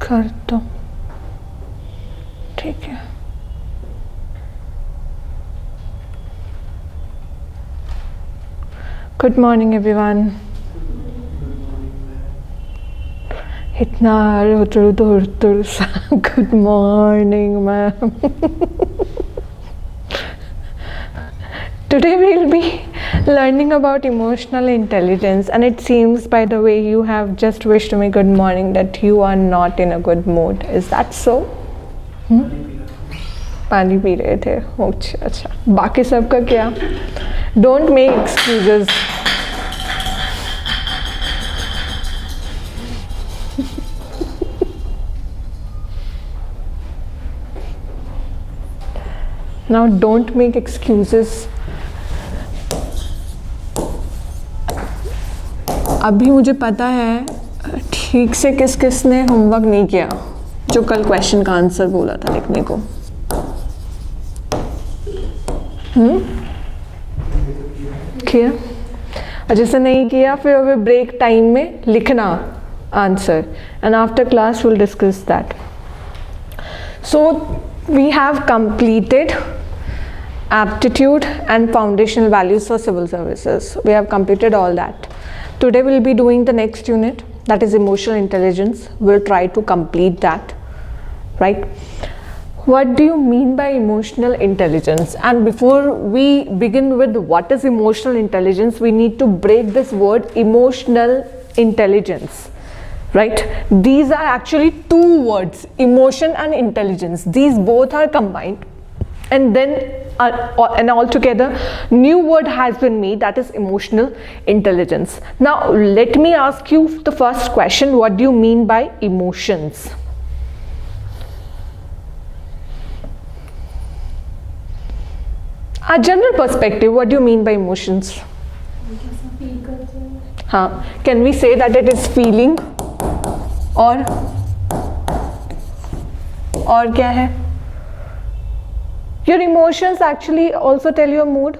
कर दो, ठीक है। Good morning everyone. इतना उधर सा good morning ma'am. Today we'll be learning about emotional intelligence, and it seems by the way you have just wished me good morning that you are not in a good mood. Is that so? पानी P रहे थे, अच्छा। बाकी सबका क्या? Don't make excuses. Now don't make excuses. अभी मुझे पता है ठीक से किस किस ने होमवर्क नहीं किया जो कल क्वेश्चन का आंसर बोला था लिखने को। किया? और जिसे नहीं किया फिर अभी ब्रेक टाइम में लिखना answer, and after class will discuss that. So we have completed aptitude and foundational values for civil services. We have completed all that. Today we'll be doing the next unit, that is emotional intelligence. We'll try to complete that, right? What do you mean by emotional intelligence? And before we begin with what is emotional intelligence, we need to break this word emotional intelligence, right? These are actually two words, emotion and intelligence. These both are combined, and then and altogether new word has been made, that is emotional intelligence. Now let me ask you the first question, what do you mean by emotions? A general perspective, what do you mean by emotions? Can we say that it is feeling और क्या है? Your emotions actually also tell your mood.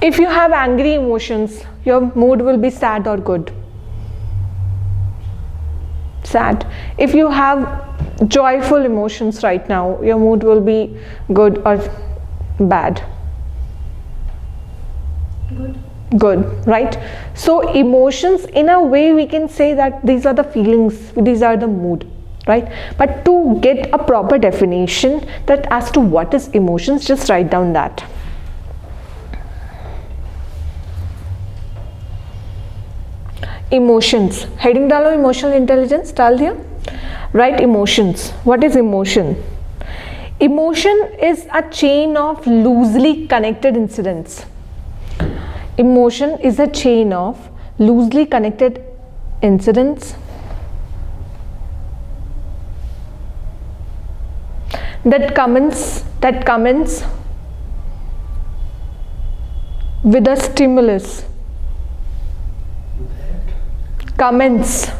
If you have angry emotions, your mood will be sad or good. Sad. If you have joyful emotions right now, your mood will be good or bad. Good, right? So emotions, in a way we can say that these are the feelings, these are the mood, right? But to get a proper definition that as to what is emotions, just write down that. Emotions, heading डालो emotional intelligence डाल दिया, right? Emotions, what is emotion? Emotion is a chain of loosely connected incidents. Emotion is a chain of loosely connected incidents that commence with a stimulus. Commence,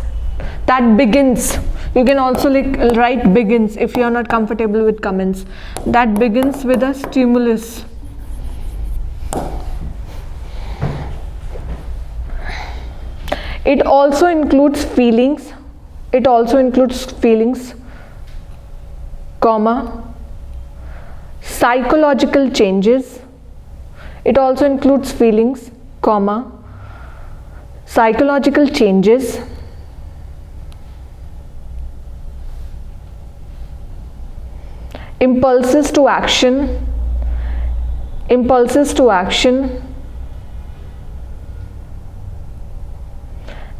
that begins. You can also write begins if you are not comfortable with commence. That begins with a stimulus. It also includes feelings. Comma, psychological changes. It also includes feelings, comma, psychological changes, impulses to action,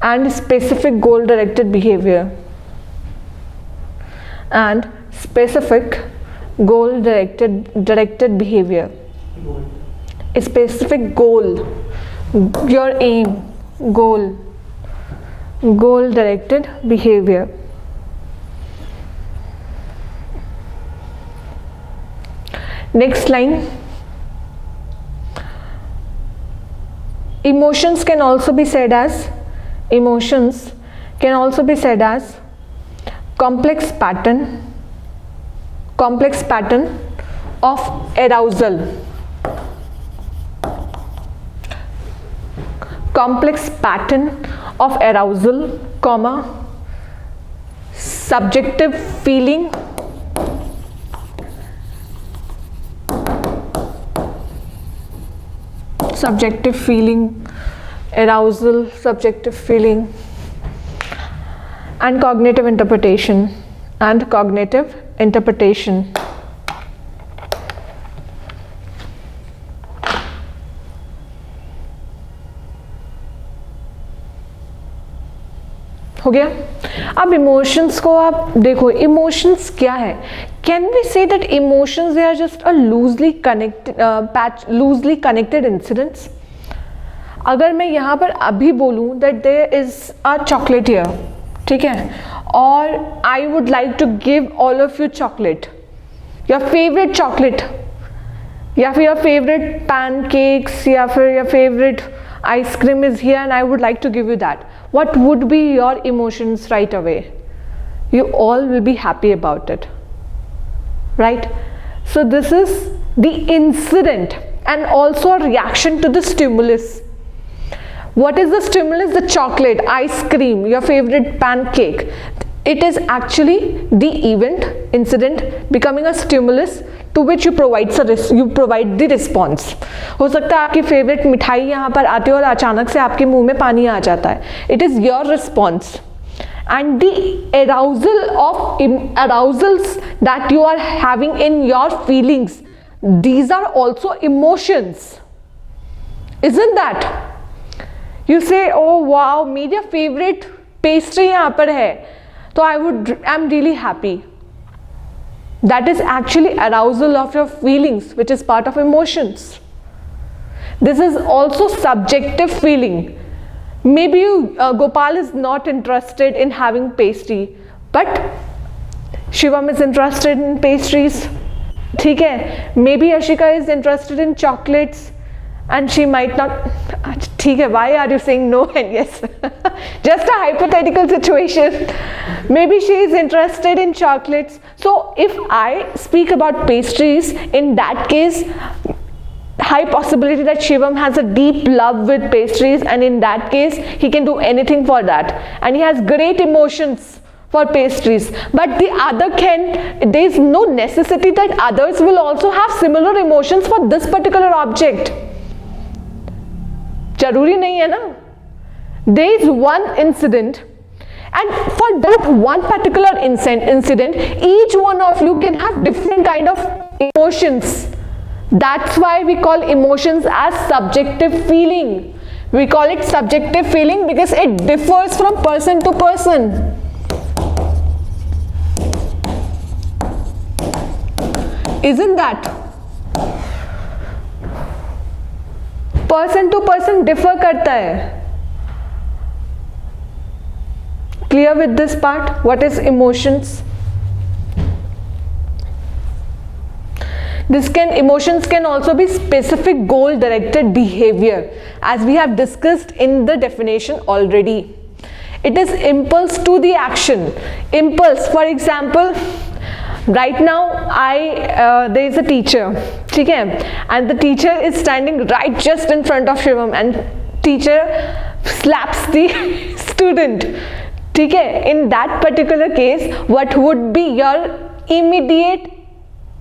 and specific goal directed behavior. And specific goal directed behavior. A specific goal, your aim, goal directed behavior. Next line. Emotions can also be said as complex pattern of arousal. Complex pattern of arousal, comma, subjective feeling, arousal, subjective feeling, and cognitive interpretation. हो गया. अब emotions को आप देखो, emotions क्या है? Can we say that emotions they are just a loosely connected incidents? अगर मैं यहाँ पर अभी बोलूँ that there is a chocolate here, ठीक है, और I would like to give all of you chocolate, your favourite chocolate, या फिर योर फेवरेट पैनकेक्स, या फिर your favourite ice cream is here and I would like to give you that. What would be your emotions right away? You all will be happy about it, right? So this is the incident and also a reaction to the stimulus. What is the stimulus? The chocolate, ice cream, your favorite pancake. It is actually the event, incident becoming a stimulus to which you provide the response. हो सकता है आपकी favourite मिठाई यहाँ पर आती है और अचानक से आपके मुंह में पानी आ जाता है. It is your response. And the arousals that you are having in your feelings, these are also emotions. Isn't that? You say, oh wow, मेरी फेवरेट पेस्ट्री यहाँ पर है, तो I'm really happy. That is actually arousal of your feelings, which is part of emotions. This is also subjective feeling. Maybe Gopal is not interested in having pastry, but Shivam is interested in pastries. ठीक है? Maybe Ashika is interested in chocolates, and she might not. ठीक है, why are you saying no and yes? Just a hypothetical situation. Maybe she is interested in chocolates. So if I speak about pastries, in that case, high possibility that Shivam has a deep love with pastries, and in that case he can do anything for that, and he has great emotions for pastries. But the other there is no necessity that others will also have similar emotions for this particular object. जरूरी नहीं है ना. There is one incident, and for that one particular incident, each one of you can have different kind of emotions. That's why we call emotions as subjective feeling. We call it subjective feeling because it differs from person to person. Isn't that? Person to person differ करता है. Clear with this part? What is emotions? Emotions can also be specific goal directed behavior, as we have discussed in the definition already. It is impulse to the action. Impulse, for example, right now there is a teacher, ठीक है, and the teacher is standing right just in front of Shivam, and teacher slaps the student, ठीक है. In that particular case, what would be your immediate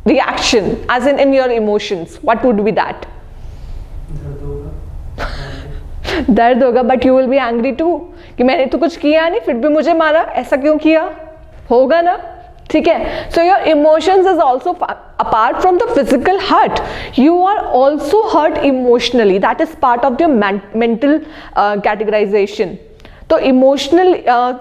reaction, as in your emotions? What would be that? दर्द होगा, but you will be angry too, कि मैंने तो कुछ किया नहीं, फिर भी मुझे मारा, ऐसा क्यों किया? होगा ना, ठीक है. So your emotions is also apart from the physical hurt, you are also hurt emotionally. That is part of your mental categorization. तो इमोशनल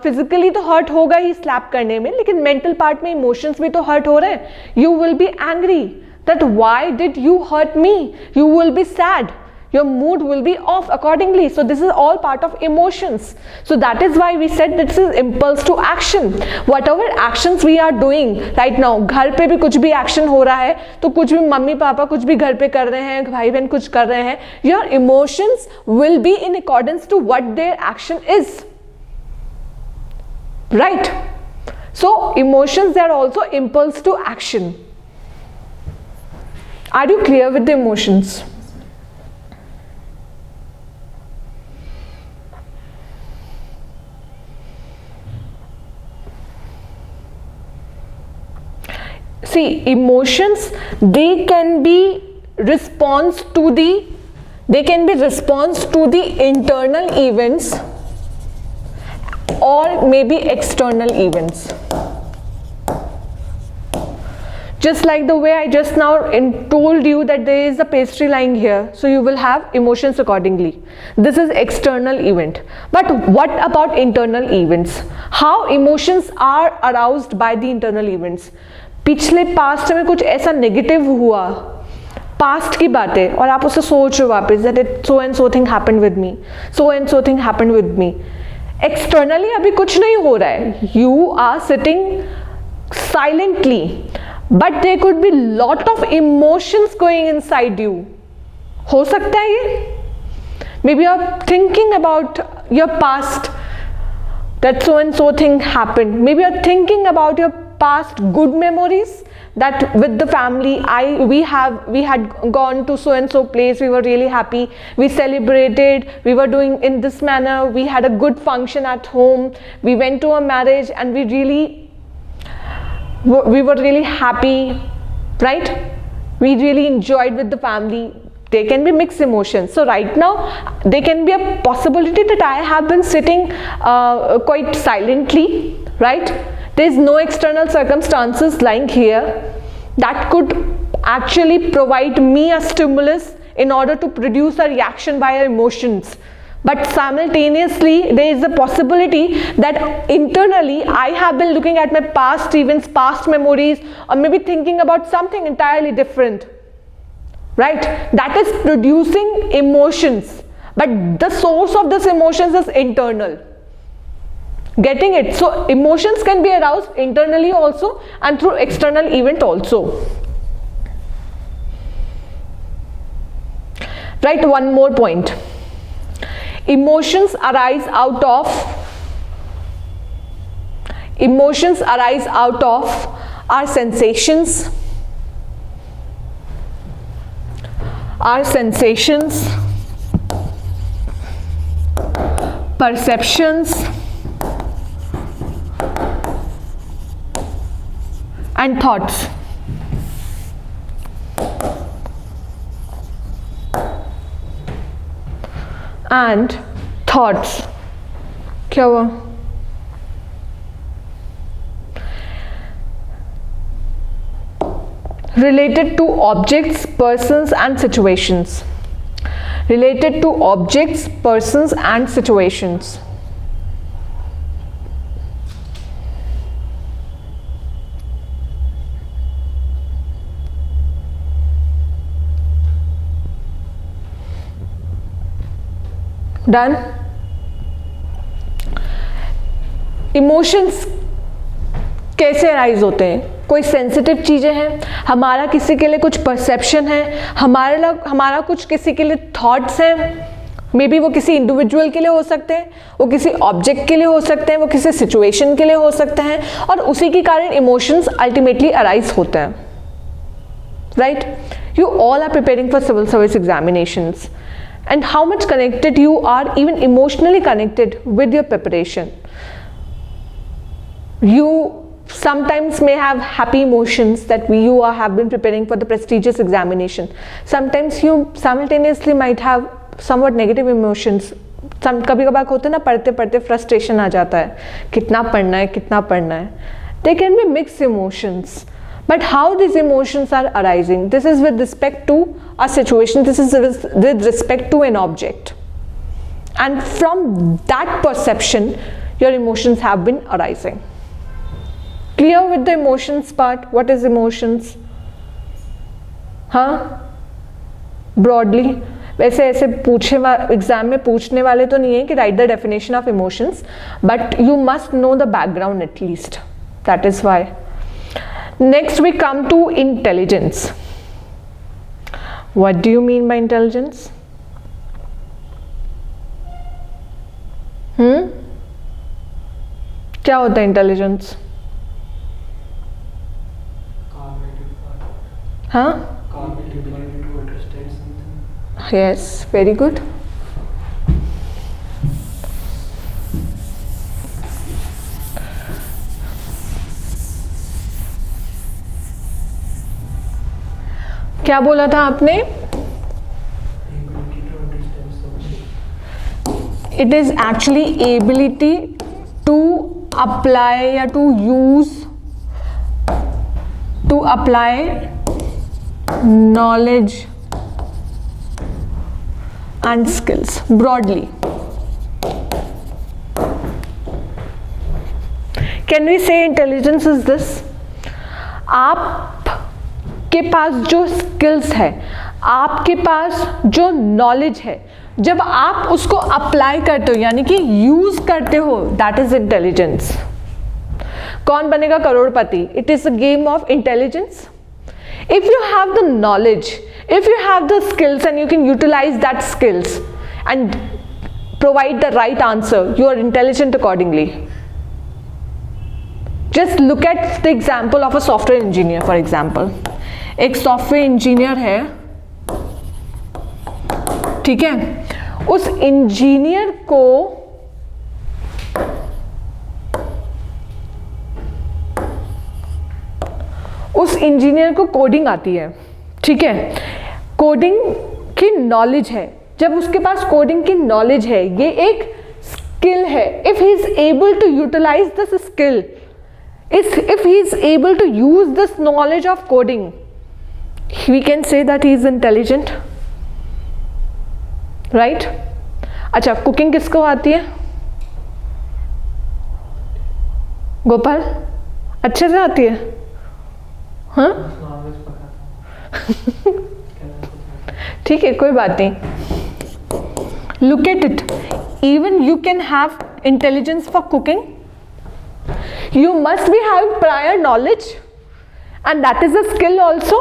फिजिकली तो हर्ट होगा ही स्लैप करने में, लेकिन मेंटल पार्ट में इमोशंस भी तो हर्ट हो रहे हैं. You will be angry that why did you hurt me. You will be sad. Your mood will be off accordingly. So this is all part of emotions. So that is why we said this is impulse to action. Whatever actions we are doing right now, घर पे भी कुछ भी action हो रहा है, तो कुछ भी मम्मी पापा कुछ भी घर पे कर रहे हैं, भाई बहन कुछ कर रहे हैं, your emotions will be in accordance to what their action is. Right? So emotions, they are also impulse to action. Are you clear with the emotions? See, emotions, they can be response to the internal events or maybe external events. Just like the way I just now told you that there is a pastry lying here, so you will have emotions accordingly. This is external event. But what about internal events? How emotions are aroused by the internal events? पिछले past में कुछ ऐसा negative हुआ, past की बातें, और आप उससे सोच रहे हो वापस that it so and so thing happened with me, so and so thing happened with me. Externally अभी कुछ नहीं हो रहा है, you are sitting silently, but there could be lot of emotions going inside you. हो सकता है ये? Maybe you are thinking about your past, that so and so thing happened. Maybe you are thinking about your past good memories, that with the family we had gone to so and so place, we were really happy, we celebrated, we were doing in this manner, we had a good function at home, we went to a marriage and we were really happy, right? We really enjoyed with the family. There can be mixed emotions. So right now there can be a possibility that I have been sitting quite silently, right? There is no external circumstances lying here that could actually provide me a stimulus in order to produce a reaction via emotions. But simultaneously, there is a possibility that internally I have been looking at my past events, past memories, or maybe thinking about something entirely different, right? That is producing emotions, but the source of this emotions is internal. Getting it? So emotions can be aroused internally also and through external event also. Right, one more point. Emotions arise out of our sensations, perceptions, and thoughts. क्या हुआ? Related to objects, persons and situations. Related to objects, persons and situations. Done? Emotions कैसे arise होते हैं? कोई sensitive चीज़ें हैं, हमारा किसी के लिए कुछ परसेप्शन है, हमारा कुछ किसी के लिए थॉट्स हैं, मे बी वो किसी इंडिविजुअल के लिए हो सकते हैं, वो किसी ऑब्जेक्ट के लिए हो सकते हैं, वो किसी सिचुएशन के लिए हो सकते हैं, और उसी के कारण इमोशंस अल्टीमेटली अराइज होते हैं. Right? You all are preparing for civil service examinations. And how much connected you are, even emotionally connected with your preparation. You sometimes may have happy emotions that you have been preparing for the prestigious examination. Sometimes you simultaneously might have somewhat negative emotions. कभी कभार होता है ना, पढ़ते पढ़ते frustration आ जाता है, कितना पढ़ना है. There can be mixed emotions. But how these emotions are arising? This is with respect to a situation, this is with respect to an object. And from that perception, your emotions have been arising. Clear with the emotions part? What is emotions? Broadly. वैसे ऐसे exam में पूछने वाले तो नहीं है कि write the definition of emotions, but you must know the background at least. That is why. Next we come to intelligence. What do you mean by intelligence? क्या होता है intelligence? Yes, very good. क्या बोला था आपने? It is actually ability to apply या to use, to apply knowledge and skills broadly. Can we say intelligence is this? आपके पास जो स्किल्स है, आपके पास जो नॉलेज है, जब आप उसको अप्लाई करते हो यानी कि यूज करते हो, that is intelligence. Kaun Banega Crorepati? It is a game of intelligence. If you have the knowledge, if you have the skills and you can utilize that skills and provide the right answer, you are intelligent accordingly. Just look at the example of a software engineer, for example. एक software engineer है, ठीक है, उस engineer को coding आती है, ठीक है, कोडिंग की नॉलेज है. जब उसके पास कोडिंग की नॉलेज है, ये एक स्किल है. If he is able to utilise this skill, if he is able to use this knowledge of coding, we can say that he is intelligent, right? अच्छा, कुकिंग किसको आती है? गोपाल, अच्छे से आती है? हाँ, ठीक है, कोई बात नहीं. Look at it. Even you can have intelligence for cooking. You must be having prior knowledge, and that is a skill also.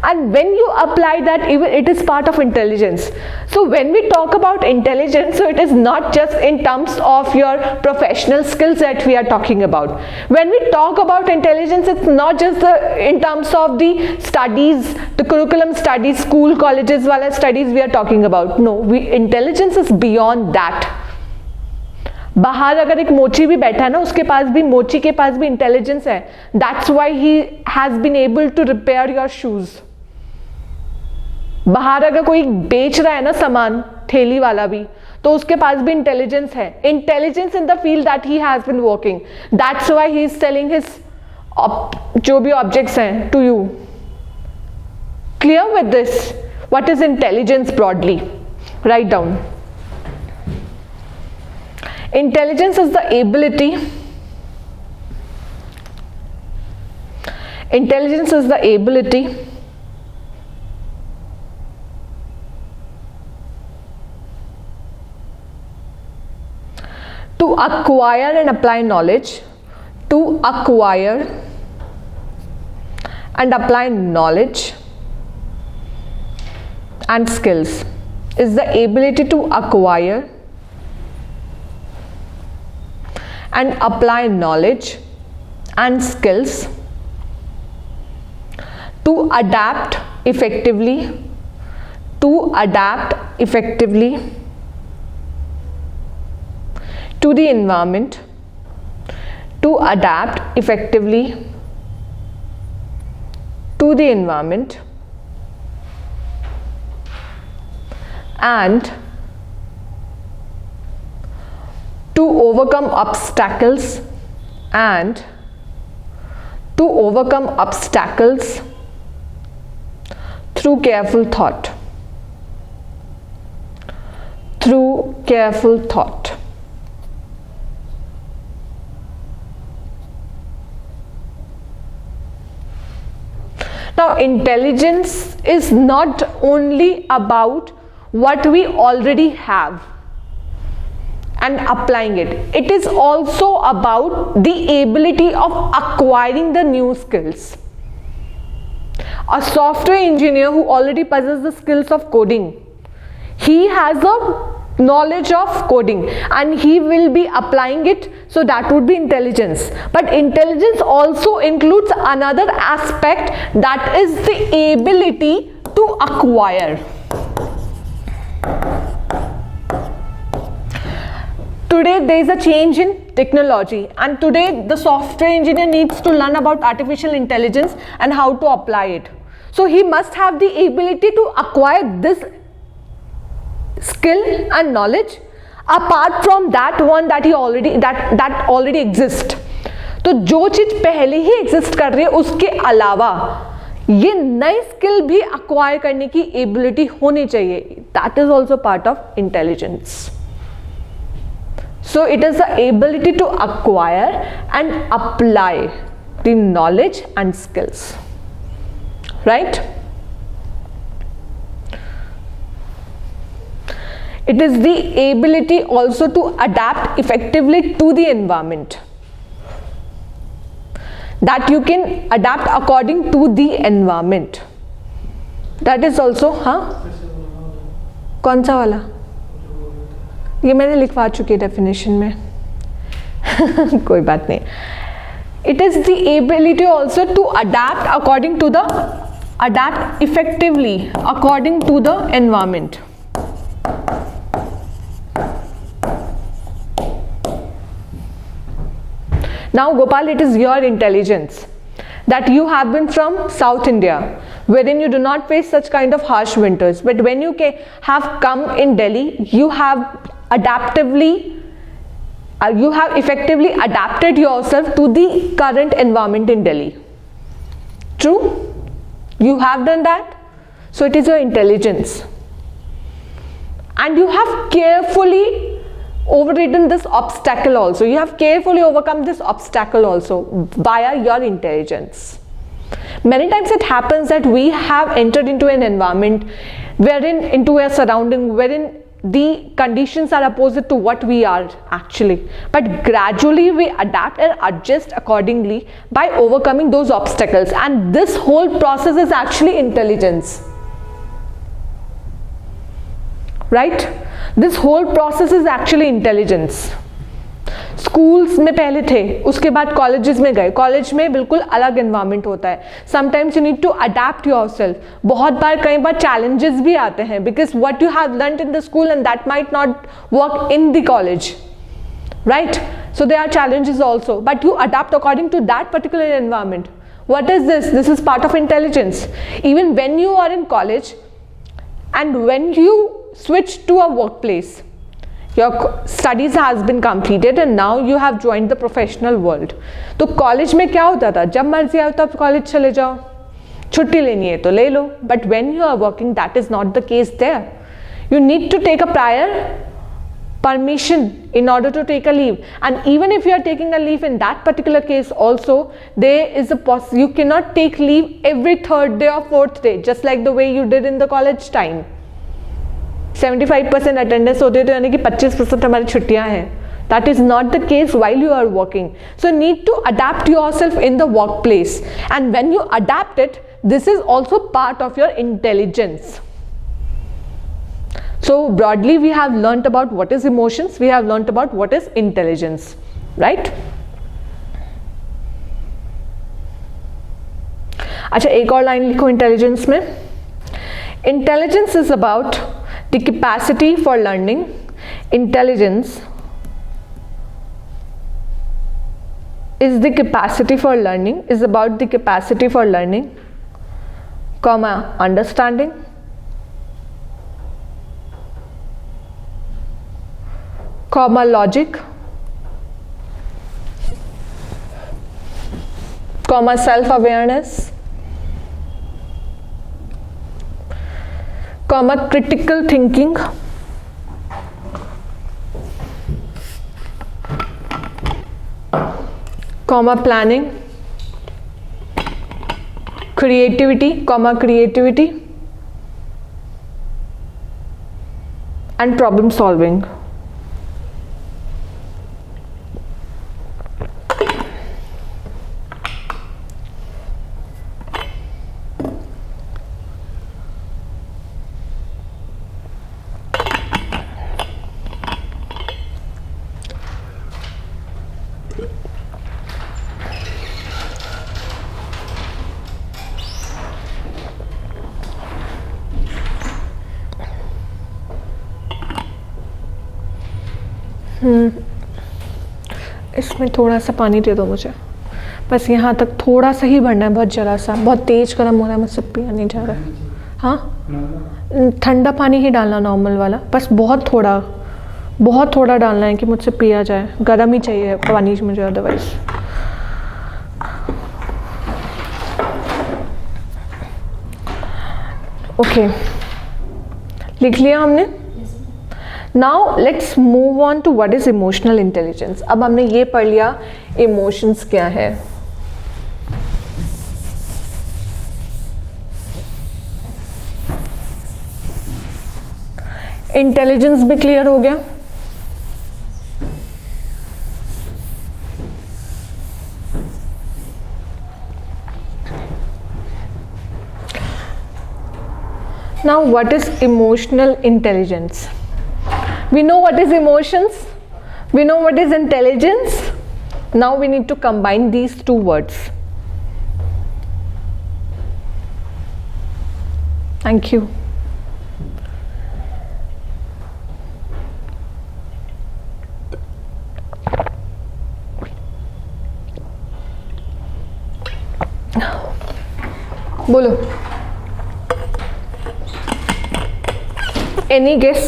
And when you apply that, even it is part of intelligence. So when we talk about intelligence, so it is not just in terms of your professional skills that we are talking about. When we talk about intelligence, it's not just in terms of the studies, the curriculum studies, school, colleges wala studies we are talking about. No, intelligence is beyond that. बाहर अगर एक मोची भी बैठा है ना, उसके पास भी, मोची के पास भी इंटेलिजेंस है. That's why he has been able to repair your shoes. बाहर अगर कोई बेच रहा है ना सामान, ठेली वाला भी, तो उसके पास भी इंटेलिजेंस है. Intelligence in the field that he has been working. That's why he is selling his जो भी ऑब्जेक्ट्स हैं to you. Clear with this? What is intelligence broadly? Right down. Intelligence is the ability. Intelligence is the ability to acquire and apply knowledge. To acquire and apply knowledge and skills is the ability to acquire and apply knowledge and skills to adapt effectively, to the environment, to adapt effectively to the environment, and to overcome obstacles, and to overcome obstacles through careful thought. Through careful thought. Now, intelligence is not only about what we already have and applying it. It is also about the ability of acquiring the new skills. A software engineer who already possesses the skills of coding, he has a knowledge of coding and he will be applying it, so that would be intelligence. But intelligence also includes another aspect, that is the ability to acquire. Today there is a change in technology, and today the software engineer needs to learn about artificial intelligence and how to apply it. So he must have the ability to acquire this skill and knowledge apart from that one that he already that already exist. तो जो चीज पहले ही exist कर रही है उसके अलावा ये नई स्किल भी अक्वायर करने की एबिलिटी होनी चाहिए. That is also part of intelligence. So it is the ability to acquire and apply the knowledge and skills, right? It is the ability also to adapt effectively to the environment. That you can adapt according to the environment. That is also, हाँ, कौन सा वाला? ये मैंने लिखवा चुकी है definition में. कोई बात नहीं. It is the ability also to adapt effectively according to the environment. Now Gopal, it is your intelligence that you have been from South India, wherein you do not face such kind of harsh winters, but when you have come in Delhi, you have effectively adapted yourself to the current environment in Delhi. True? You have done that. So it is your intelligence, and you have carefully overridden this obstacle also. You have carefully overcome this obstacle also via your intelligence. Many times it happens that we have entered into an environment into a surrounding wherein the conditions are opposite to what we are actually, but gradually we adapt and adjust accordingly by overcoming those obstacles, and this whole process is actually intelligence, right? This whole process is actually intelligence. Schools में पहले थे, उसके बाद colleges में गए. College में बिल्कुल अलग एनवायरनमेंट होता है. Sometimes you need to adapt yourself. बहुत बार कई बार चैलेंजेस भी आते हैं because what you have learned in the school and that might not work in the college, right? So there are challenges also, but you adapt according to that particular environment. What is this? This is part of intelligence. Even when you are in college and when you switch to a workplace, your studies has been completed and now you have joined the professional world. तो college में क्या होता था? जब मर्जी आओ तब college चले जाओ, छुट्टी लेनी है तो ले लो. But when you are working, that is not the case there. You need to take a prior permission in order to take a leave, and even if you are taking a leave in that particular case also, there is you cannot take leave every third day or fourth day, just like the way you did in the college time. 75% attendance होते तो यानी कि 25% हमारी छुट्टियां हैं. That is not the case while you are working. So need to adapt yourself in the workplace, and when you adapt it, this is also part of your intelligence. So broadly we have learnt about what is emotions, we have learnt about what is intelligence, right? अच्छा, एक और line लिखो intelligence में. Intelligence is about the capacity for learning. Intelligence is the capacity for learning, is about the capacity for learning, comma, understanding, comma, logic, comma, self-awareness, comma, critical thinking, comma, planning, creativity, comma, creativity, and problem solving. इसमें थोड़ा सा पानी दे दो मुझे. बस यहाँ तक थोड़ा सा ही भरना है, बहुत जरा सा, बहुत तेज गर्म हो रहा है, मुझसे पिया नहीं जा रहा है। हाँ, ठंडा पानी ही डालना नॉर्मल वाला, बस बहुत थोड़ा डालना है कि मुझसे पिया जाए, गर्म ही चाहिए पानी मुझे अदरवाइज। ओके, लिख लिया हमने। Now let's move on to what is emotional intelligence. अब हमने ये पढ़ लिया इमोशंस क्या है। इंटेलिजेंस भी क्लियर हो गया। Now what is emotional intelligence? We know what is emotions, we know what is intelligence. Now we need to combine these two words. Thank you. बोलो, any guess?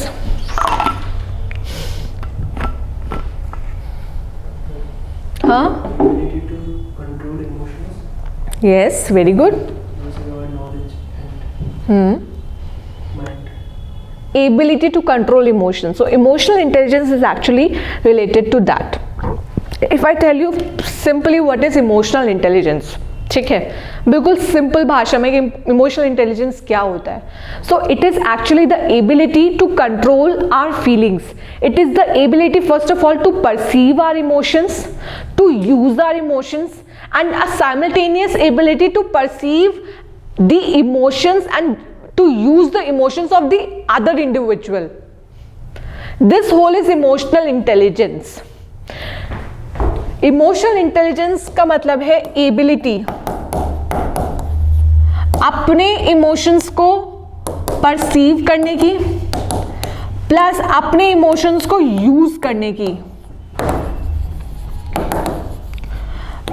हाँ? Ability to control emotions. Yes, very good. Using our knowledge and mind. Ability to control emotions. So emotional intelligence is actually related to that. If I tell you simply what is emotional intelligence, ठीक है, बिल्कुल simple भाषा में कि emotional intelligence क्या होता है। So it is actually the ability to control our feelings. It is the ability first of all to perceive our emotions, to use our emotions, and a simultaneous ability to perceive the emotions and to use the emotions of the other individual. This whole is emotional intelligence. Emotional intelligence का मतलब है ability अपने emotions को perceive करने की plus अपने emotions को use करने की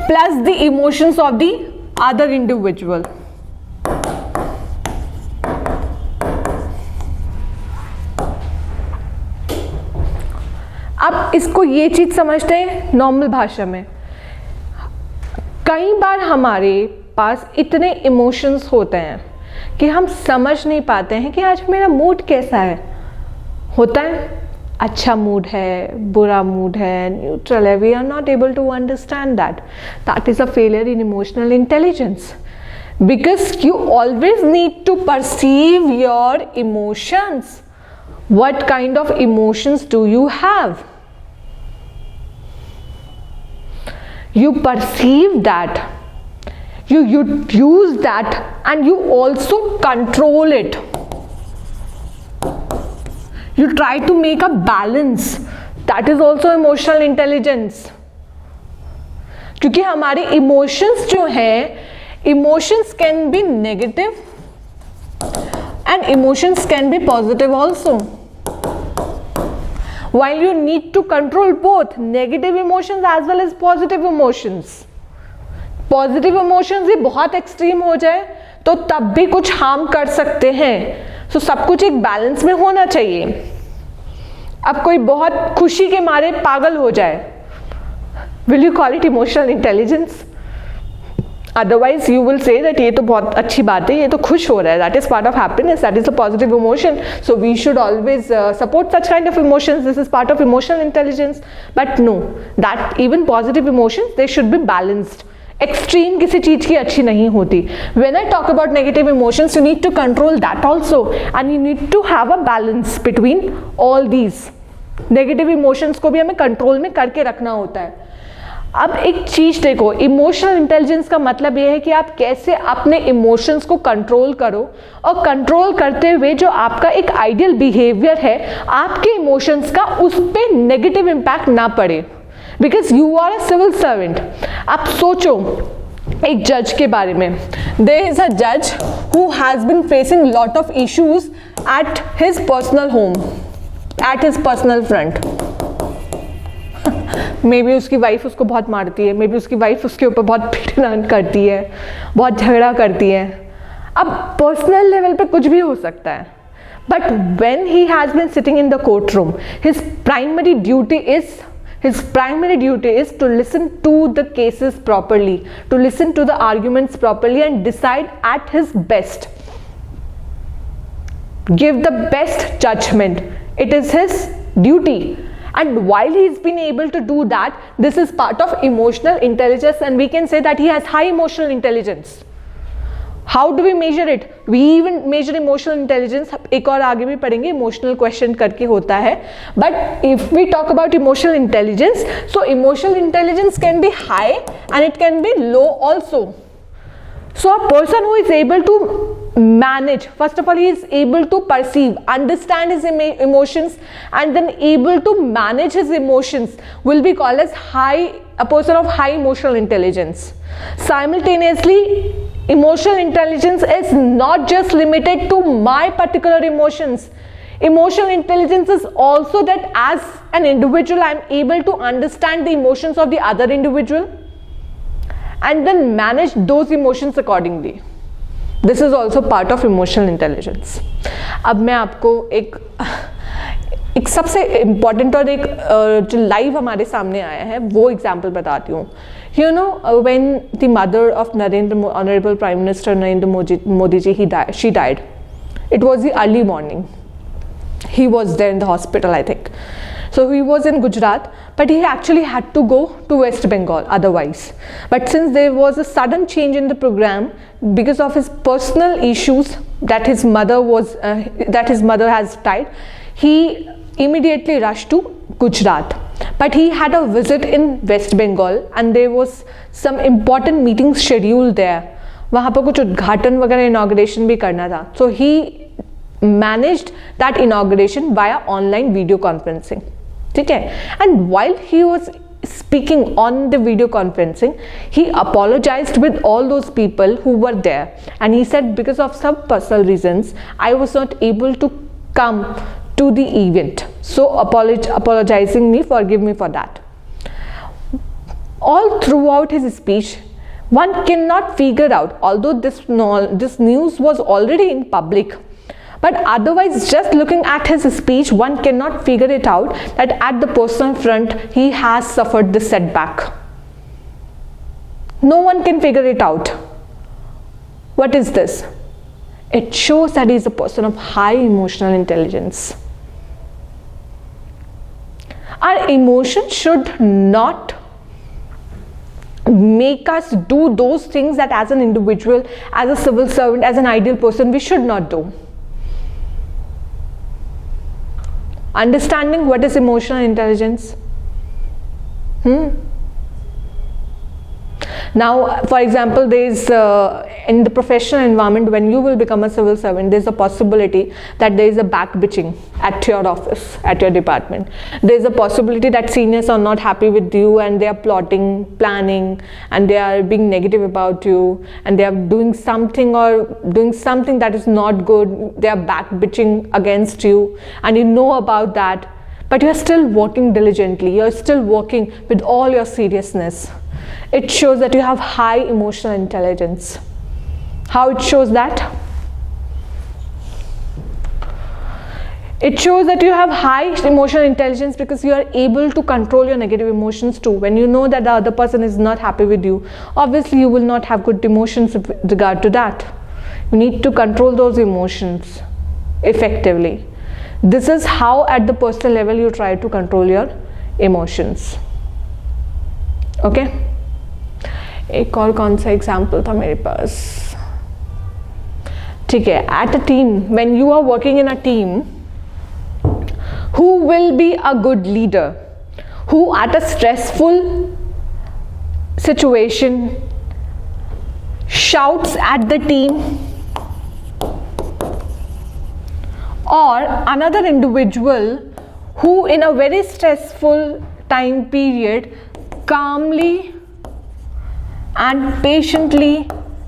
plus the emotions of the other individual. अब इसको ये चीज समझते हैं नॉर्मल भाषा में। कई बार हमारे पास इतने इमोशंस होते हैं कि हम समझ नहीं पाते हैं कि आज मेरा मूड कैसा है। होता है अच्छा मूड है, बुरा मूड है, न्यूट्रल है, we are not able to understand that. That is a failure in emotional intelligence because you always need to perceive your emotions. What kind of emotions do you have? You perceive that, you use that, and you also control it. You try to make a balance. That is also emotional intelligence. क्योंकि हमारे emotions जो हैं, emotions can be negative and emotions can be positive also. While you need to control both negative emotions as well as positive emotions. Positive emotions भी बहुत extreme हो जाए तो तब भी कुछ हार्म कर सकते हैं। So सब कुछ एक बैलेंस में होना चाहिए। अब कोई बहुत खुशी के मारे पागल हो जाए, will you call it emotional intelligence? Otherwise you will say that ये तो बहुत अच्छी बात है, ये तो खुश हो रहा है, that is part of happiness, that is a positive emotion, so we should always support such kind of emotions, this is part of emotional intelligence. But no, that even positive emotions, they should be balanced. Extreme किसी चीज की अच्छी नहीं होती. When I talk about negative emotions, you need to control that also, and you need to have a balance between all these. Negative emotions को भी हमें control में करके रखना होता है। अब एक चीज देखो, इमोशनल इंटेलिजेंस का मतलब यह है कि आप कैसे अपने इमोशंस को कंट्रोल करो और कंट्रोल करते हुए जो आपका एक आइडियल बिहेवियर है, आपके इमोशंस का उस पर नेगेटिव इम्पैक्ट ना पड़े, because you are a civil servant. आप सोचो एक जज के बारे में, देयर इज अ जज who has been facing lot of issues at his personal home, at his personal front. Maybe उसकी वाइफ उसको बहुत मारती है, मे बी उसकी वाइफ उसके ऊपर बहुत पीटना करती है, बहुत झगड़ा करती है. अब पर्सनल लेवल पे कुछ भी हो सकता है, but when he has been sitting in the courtroom, his primary duty is to listen to the cases properly, to listen to the arguments properly and decide at his best, give the best judgment. It is his duty. And while he's been able to do that, this is part of emotional intelligence, and we can say that he has high emotional intelligence. How do we measure it? We even measure emotional intelligence. एक और आगे भी पढ़ेंगे, emotional question करके होता है. But if we talk about emotional intelligence, so emotional intelligence can be high and it can be low also. So a person who is able to manage, first of all, he is able to perceive, understand his emotions, and then able to manage his emotions will be called as a person of high emotional intelligence. Simultaneously, emotional intelligence is not just limited to my particular emotions. Emotional intelligence is also that as an individual, I am able to understand the emotions of the other individual and then manage those emotions accordingly. This is also part of emotional intelligence. अब मैं आपको एक सबसे important और एक जो live हमारे सामने आया है वो एग्जाम्पल बताती हूँ. You know, when the mother of Honorable Prime Minister Narendra Modi ji, she died. It was the early morning. He was there in the hospital, I think. So he was in Gujarat, but he actually had to go to West Bengal otherwise. But since there was a sudden change in the program because of his personal issues that his mother has died, he immediately rushed to Gujarat. But he had a visit in West Bengal and there was some important meetings scheduled there. वहाँ पर कुछ उद्घाटन वगैरह inauguration भी करना था. So he managed that inauguration via online video conferencing. ठीक है? And while he was speaking on the video conferencing, he apologized with all those people who were there. And he said, because of some personal reasons, I was not able to come to the event. So apologizing me, forgive me for that. All throughout his speech, one cannot figure out, although this news was already in public, but otherwise just looking at his speech, one cannot figure it out that at the personal front, he has suffered this setback. No one can figure it out. What is this? It shows that he is a person of high emotional intelligence. Our emotions should not make us do those things that as an individual, as a civil servant, as an ideal person, we should not do. Understanding what is emotional intelligence? Now, for example, there is in the professional environment, when you will become a civil servant, there is a possibility that there is a back bitching at your office, at your department. There is a possibility that seniors are not happy with you and they are plotting, planning, and they are being negative about you, and they are doing something that is not good. They are back bitching against you, and you know about that, but you are still working diligently. You are still working with all your seriousness. It shows that you have high emotional intelligence. How it shows that? It shows that you have high emotional intelligence because you are able to control your negative emotions too. When you know that the other person is not happy with you, obviously you will not have good emotions with regard to that. You need to control those emotions effectively. This is how at the personal level you try to control your emotions. Okay? एक और कौन सा example था मेरे पास? ठीक है, at a team, when you are working in a team, who will be a good leader? Who at a stressful situation shouts at the team, or another individual who in a very stressful time period calmly and patiently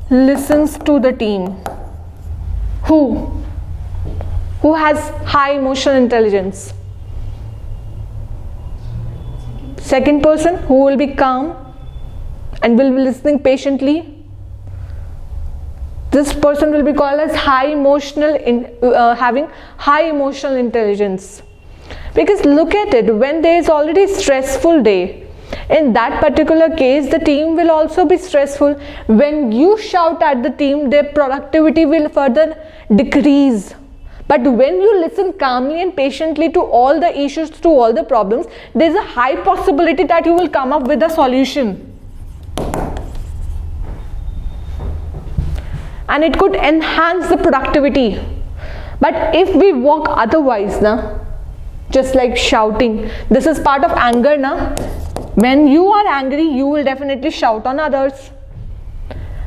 listens to the team? Who has high emotional intelligence? Second person who will be calm and will be listening patiently. This person will be called as having high emotional intelligence. Because look at it, when there is already a stressful day, in that particular case the team will also be stressful. When you shout at the team, their productivity will further decrease. But when you listen calmly and patiently to all the issues, to all the problems, there is a high possibility that you will come up with a solution. And it could enhance the productivity. But if we work otherwise, just like shouting, this is part of anger. When you are angry, you will definitely shout on others.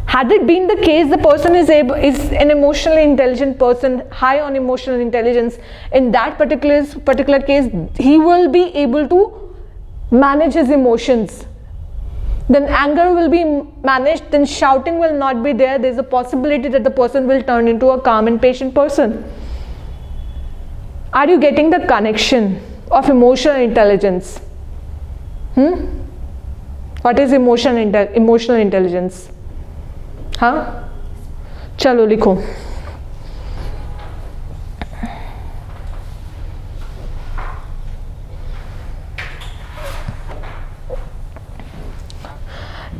Had it been the case the person is an emotionally intelligent person, high on emotional intelligence, in that particular case, he will be able to manage his emotions. Then anger will be managed, then shouting will not be there. There is a possibility that the person will turn into a calm and patient person. Are you getting the connection of emotional intelligence? What is emotional intelligence? चलो लिखो.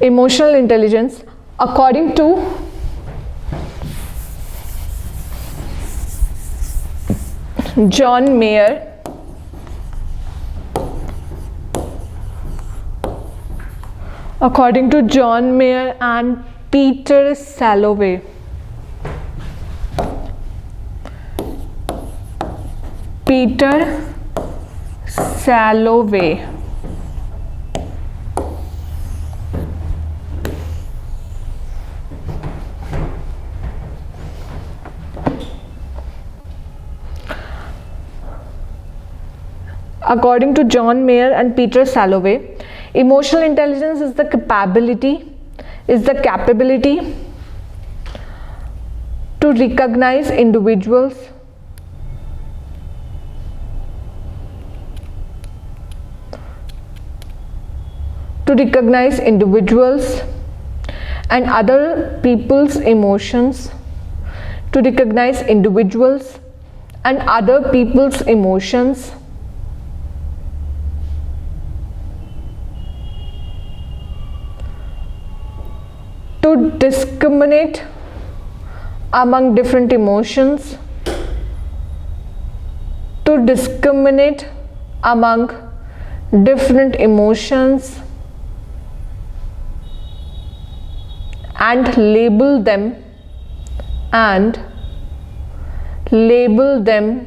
Emotional intelligence, according to John Mayer, and Peter Salovey. According to John Mayer and Peter Salovey, emotional intelligence is the capability to recognize individuals and other people's emotions, to recognize individuals and other people's emotions, to discriminate among different emotions, and label them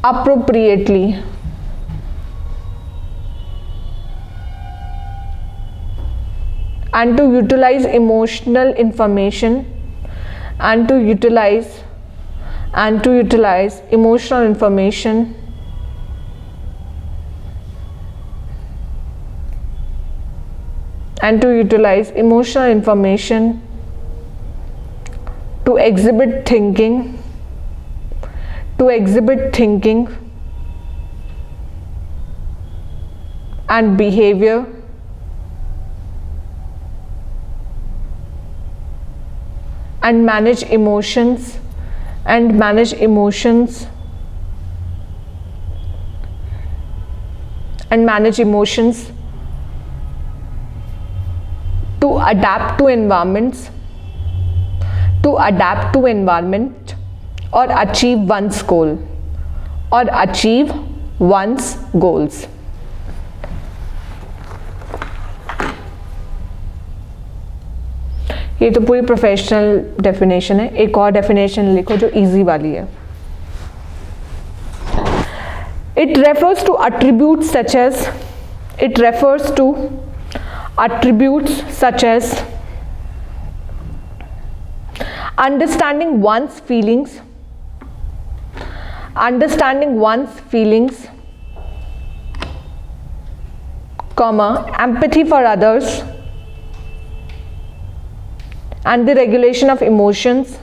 appropriately. And to utilize emotional information and to utilize emotional information to exhibit thinking and behavior and manage emotions to adapt to environment or achieve one's goals. ये तो पूरी professional definition है. एक और definition लिखो जो easy वाली है. It refers to attributes such as understanding one's feelings, empathy for others, and the regulation of emotions,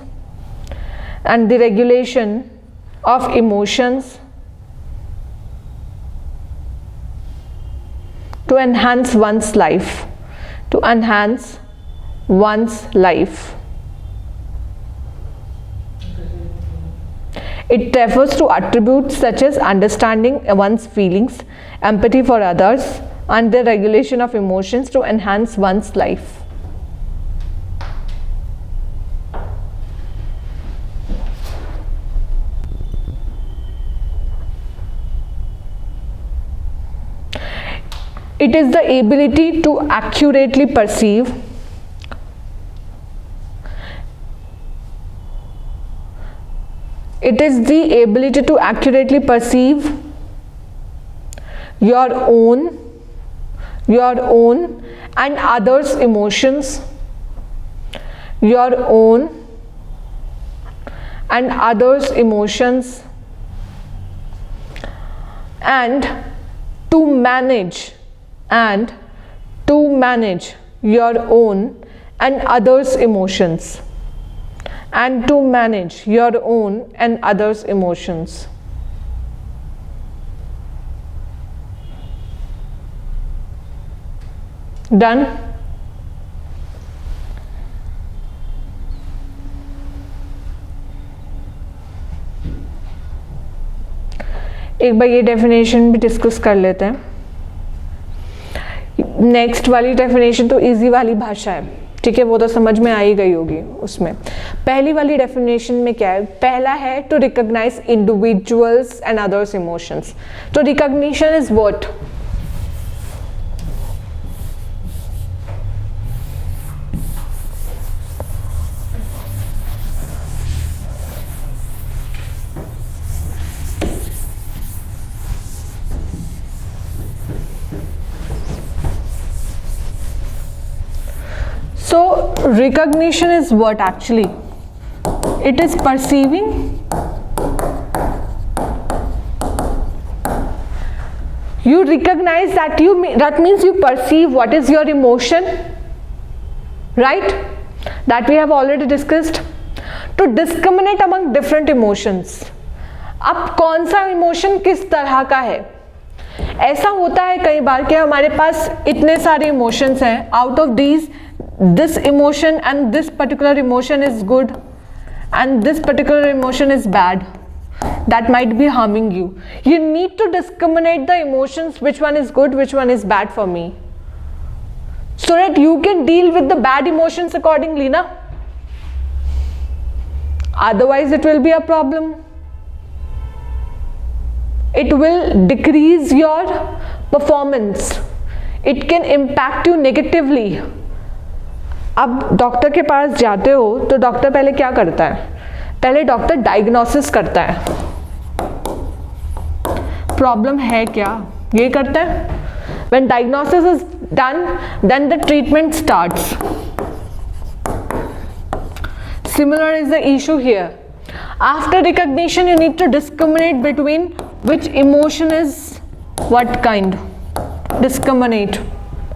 to enhance one's life. To enhance one's life. It refers to attributes such as understanding one's feelings, empathy for others, and the regulation of emotions to enhance one's life. It is the ability to accurately perceive your own and others' emotions, your own and others' emotions, and to manage your own and others' emotions, and to manage your own and others' emotions. Done? एक बार ये definition भी discuss कर लेते हैं. Next वाली definition तो easy वाली भाषा है, ठीक है, वो तो समझ में आ ही गई होगी. उसमें पहली वाली डेफिनेशन में क्या है? पहला है to recognize individuals and others emotions. तो recognition is what? So recognition is what actually? It is perceiving. You recognize that that means you perceive what is your emotion, right? That we have already discussed. To discriminate among different emotions. अब कौन सा emotion किस तरह का है? ऐसा होता है कई बार कि हमारे पास इतने सारे इमोशंस हैं, out of these this emotion and this particular emotion is good and this particular emotion is bad, that might be harming you. You need to discriminate the emotions, which one is good, which one is bad for me, so that you can deal with the bad emotions accordingly, na? Otherwise it will be a problem. It will decrease your performance. It can impact you negatively. अब doctor के पास जाते हो तो doctor पहले क्या करता है? पहले डॉक्टर डायग्नोसिस करता है, प्रॉब्लम है क्या, ये करता है. When diagnosis is done, then the treatment starts. Similar is the issue here. After recognition, you need to discriminate between which emotion is what kind. Discriminate,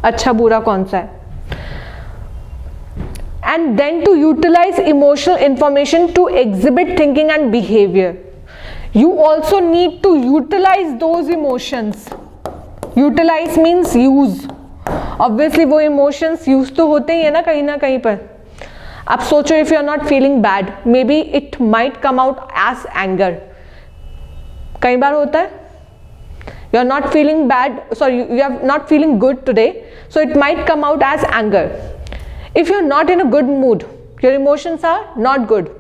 अच्छा बुरा कौन सा है. And then to utilize emotional information to exhibit thinking and behavior. You also need to utilize those emotions. Utilize means use. Obviously वो emotions use तो होते ही है ना कहीं पर. अब सोचो, if you are not feeling bad, maybe it might come out as anger. कई बार होता है. You are not feeling bad, sorry, you are not feeling good today, so it might come out as anger. If you're not in a good mood, your emotions are not good.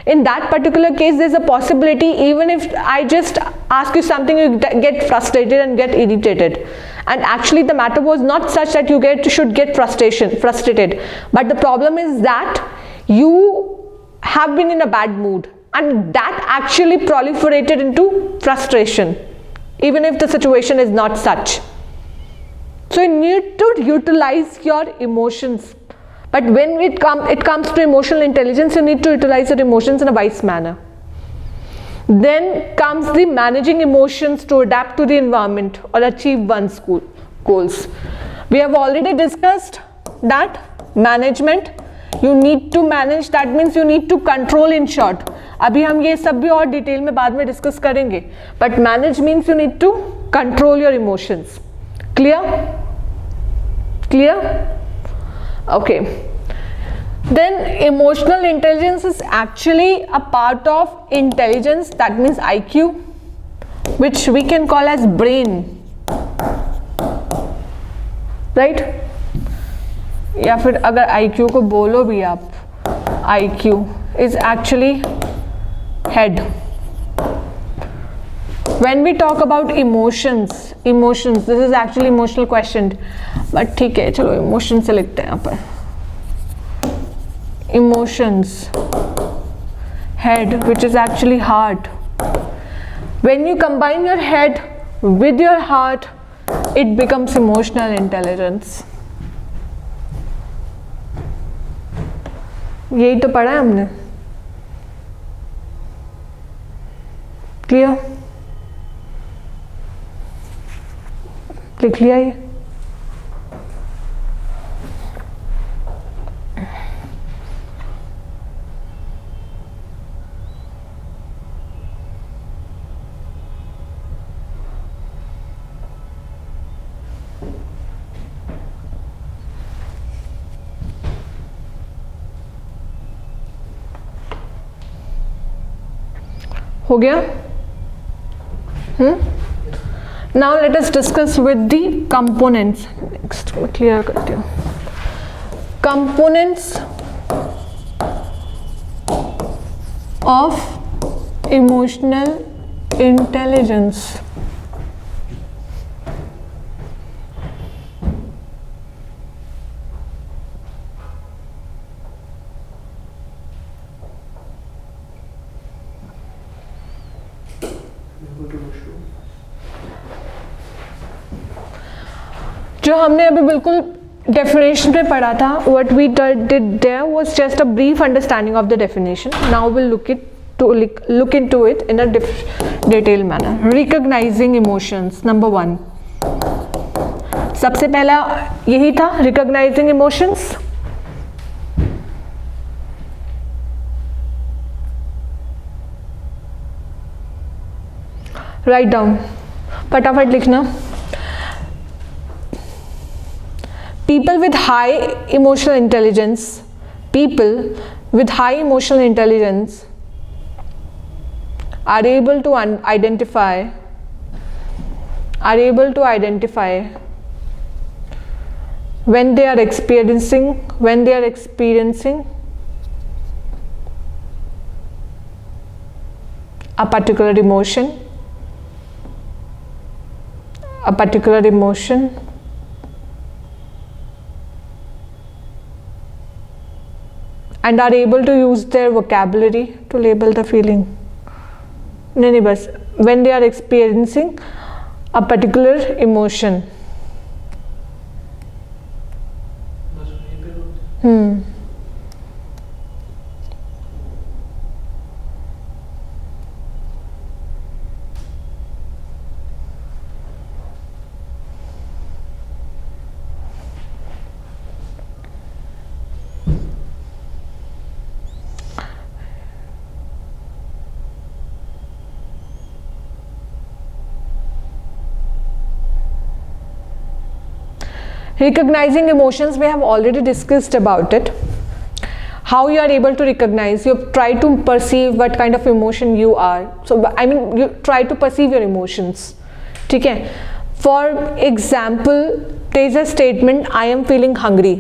In that particular case, there's a possibility, even if I just ask you something, you get frustrated and get irritated. And actually the matter was not such that you should get frustrated. But the problem is that you have been in a bad mood, and that actually proliferated into frustration, even if the situation is not such. So you need to utilize your emotions. But when it comes to emotional intelligence, you need to utilize your emotions in a wise manner. Then comes the managing emotions to adapt to the environment or achieve one's goals. We have already discussed that management. You need to manage, that means you need to control, in short. अभी हम ये सब भी और detail में बाद में discuss करेंगे. But manage means you need to control your emotions. Clear? Clear? Okay. Then emotional intelligence is actually a part of intelligence, that means IQ, which we can call as brain, right? या फिर अगर IQ को बोलो भी आप, IQ is actually head. When we talk about emotions, this is actually emotional question, but ठीक है, चलो emotion से लिखते हैं यहाँ पर. Emotions, head, which is actually heart. When you combine your head with your heart, it becomes emotional intelligence. यही तो पढ़ा है हमने. क्लियर? लिख लिया ये? हो गया? Now let us discuss with the components. Next clear करती हूँ. Components of emotional intelligence. जो हमने अभी बिल्कुल डेफिनेशन पे पढ़ा था, what we did there was just a brief understanding of the definition. Now we'll look into it in a detailed manner. Recognizing emotions, number 1. सबसे पहला यही था, recognizing emotions. Write down, फटाफट लिखना. People with high emotional intelligence are able to identify when they are experiencing a particular emotion and are able to use their vocabulary to label the feeling. नहीं बस when they are experiencing a particular emotion. Recognizing emotions, we have already discussed about it. How you are able to recognize, you try to perceive what kind of emotion you are. So I mean, you try to perceive your emotions. ठीक है? For example, there is a statement, I am feeling hungry.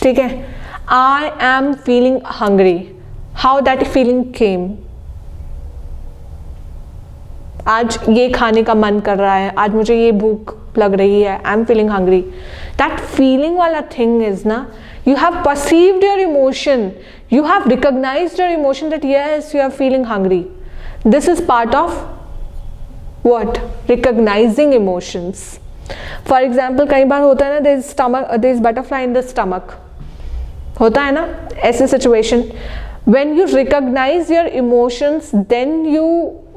ठीक है? I am feeling hungry. How that feeling came? आज ये खाने का मन कर रहा है, आज मुझे ये भूख लग रही है, I am feeling hungry. That feeling वाला थिंग इज ना, you have perceived your emotion, you have recognised your emotion that yes you are feeling hungry. This is part of what? Recognising emotions. For example कई बार होता है ना, there is butterfly in the stomach, होता है ना ऐसे situation. When you recognize your emotions, then you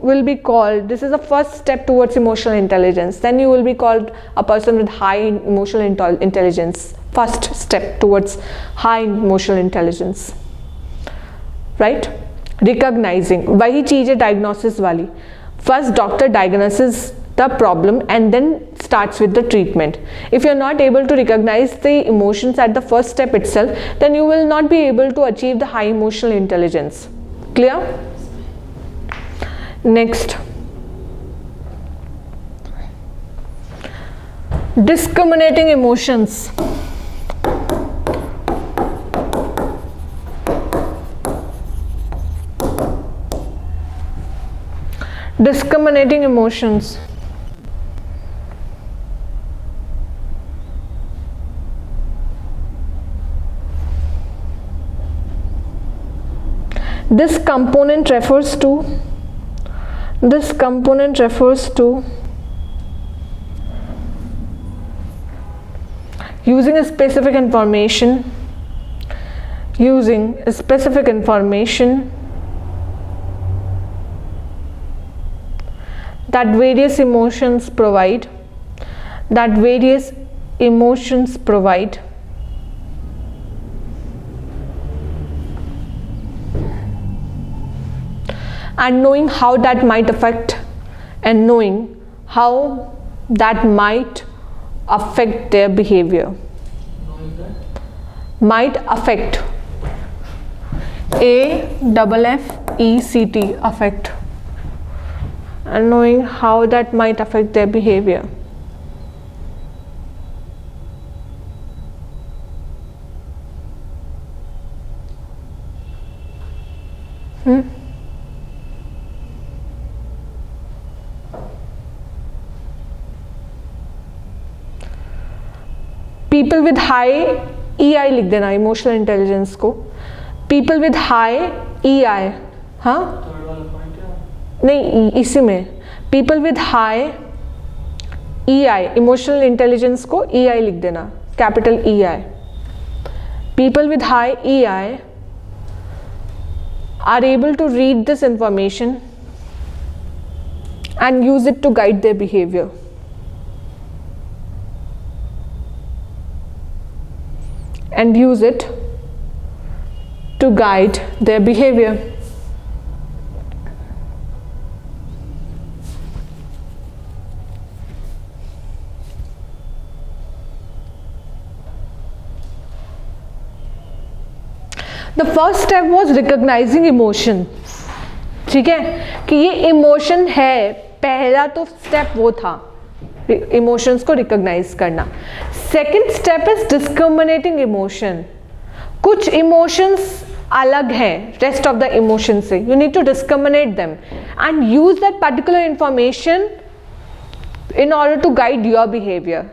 will be called, this is the first step towards emotional intelligence, then you will be called a person with high emotional intelligence. First step towards high emotional intelligence, right? Recognizing, वही चीज़ है diagnosis वाली. First doctor diagnoses the problem and then starts with the treatment. If you're not able to recognize the emotions at the first step itself, then you will not be able to achieve the high emotional intelligence. Clear? Next, discriminating emotions. Discriminating emotions. This component refers to using a specific information that various emotions provide, and knowing how that might affect their behavior. Might affect. AFFECT, affect. And knowing how that might affect their behavior. People with high EI लिख देना, emotional intelligence को. People with high EI, हाँ नहीं, इसी में people with high EI, emotional intelligence को EI लिख देना, capital EI. People with high EI are able to read this information and use it to guide their behavior. The first step was recognizing emotion. ठीक है कि ये emotion है, पहला तो स्टेप वो था इमोशंस को रिकॉग्नाइज करना. Second step is discriminating emotion. कुछ इमोशंस अलग हैं रेस्ट ऑफ द इमोशन से. You need to discriminate them and use that particular information in order to guide your behavior.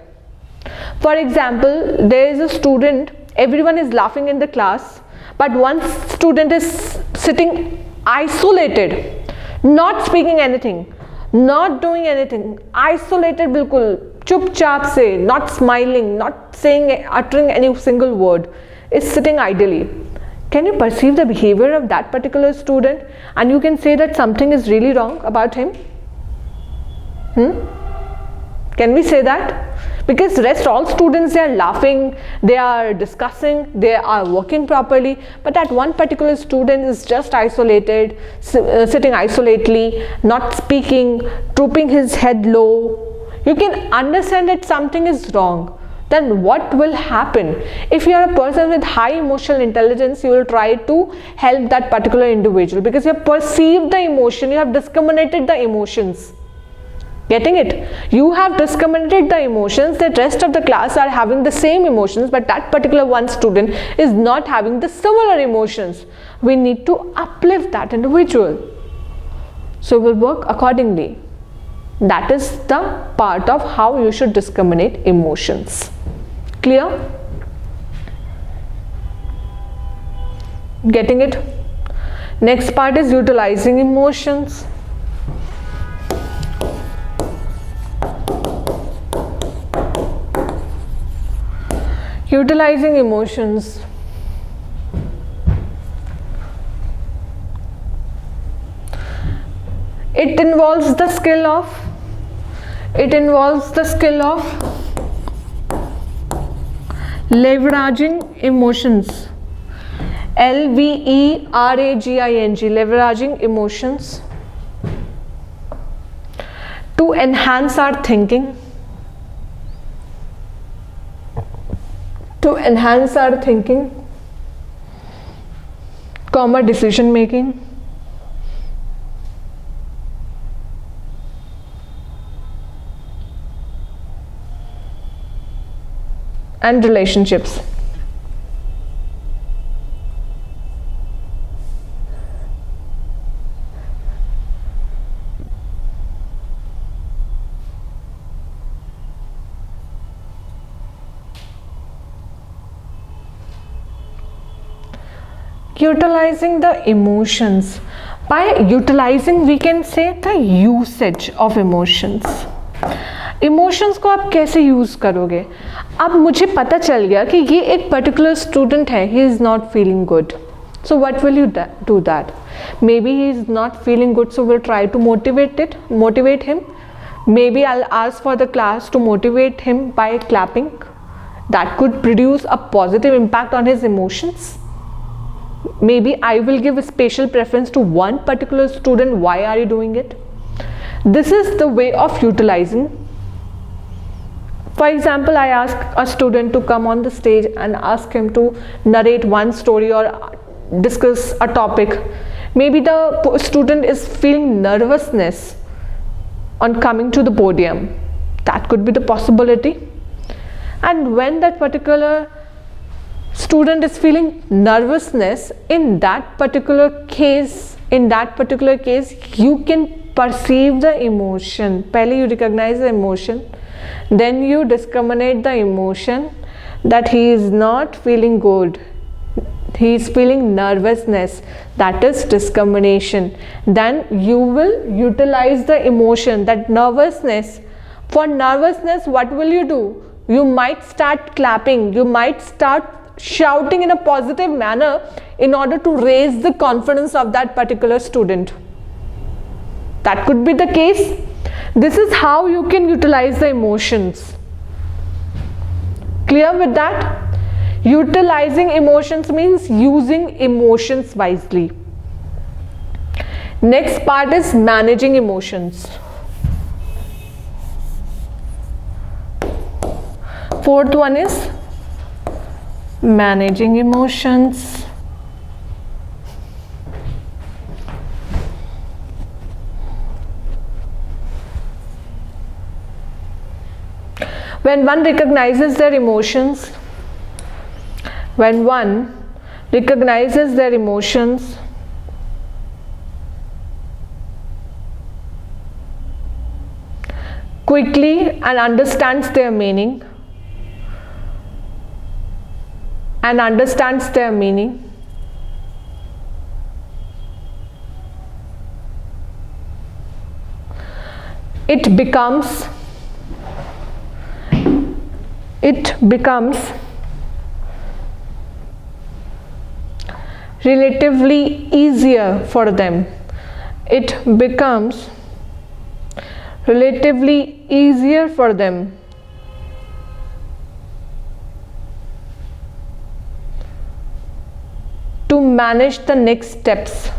For example, there is a student, everyone is laughing in the class, but one student is sitting isolated, not speaking anything, not doing anything, isolated बिल्कुल चुपचाप से, not smiling, not saying, uttering any single word, is sitting idly. Can you perceive the behavior of that particular student and you can say that something is really wrong about him? Can we say that? Because rest all students, they are laughing, they are discussing, they are working properly, but that one particular student is just isolated, sitting isolatedly, not speaking, drooping his head low. You can understand that something is wrong. Then what will happen? If you are a person with high emotional intelligence, you will try to help that particular individual because you have perceived the emotion, you have discriminated the emotions. Getting it? You have discriminated the emotions, that rest of the class are having the same emotions, but that particular one student is not having the similar emotions. We need to uplift that individual. So we'll work accordingly. That is the part of how you should discriminate emotions. Clear? Getting it? Next part is utilizing emotions. Utilizing emotions. It involves the skill of leveraging emotions. Leveraging, leveraging emotions to to enhance our thinking, comma decision making, and relationships. Utilizing the emotions. By utilizing we can say the usage of emotions. Emotions को आप कैसे use करोगे? अब मुझे पता चल गया कि ये एक पर्टिकुलर स्टूडेंट है, he is not feeling good, so what will you do that? Maybe he is not feeling good, so we'll try to motivate him. Maybe I'll ask for the class to motivate him by clapping. That could produce a positive impact on his emotions. Maybe I will give a special preference to one particular student. Why are you doing it? This is the way of utilizing. For example, I ask a student to come on the stage and ask him to narrate one story or discuss a topic. Maybe the student is feeling nervousness on coming to the podium. That could be the possibility. And when that particular student is feeling nervousness, in that particular case, you can perceive the emotion. Pehle you recognize the emotion, then you discriminate the emotion that he is not feeling good, he is feeling nervousness. That is discrimination. Then you will utilize the emotion, that nervousness. For nervousness, what will you do? You might start clapping, you might start shouting in a positive manner in order to raise the confidence of that particular student. That could be the case. This is how you can utilize the emotions. Clear with that? Utilizing emotions means using emotions wisely. Next part is managing emotions. Fourth one is managing emotions. When one recognizes their emotions, quickly and understands their meaning, it becomes relatively easier for them. To manage the next steps.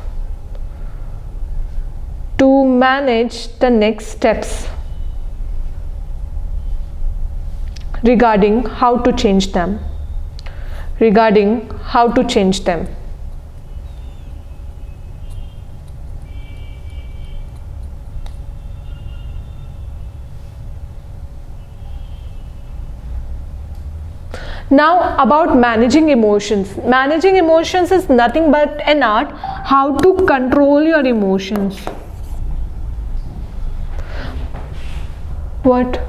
Regarding how to change them. Now about managing emotions. Managing emotions is nothing but an art how to control your emotions. What?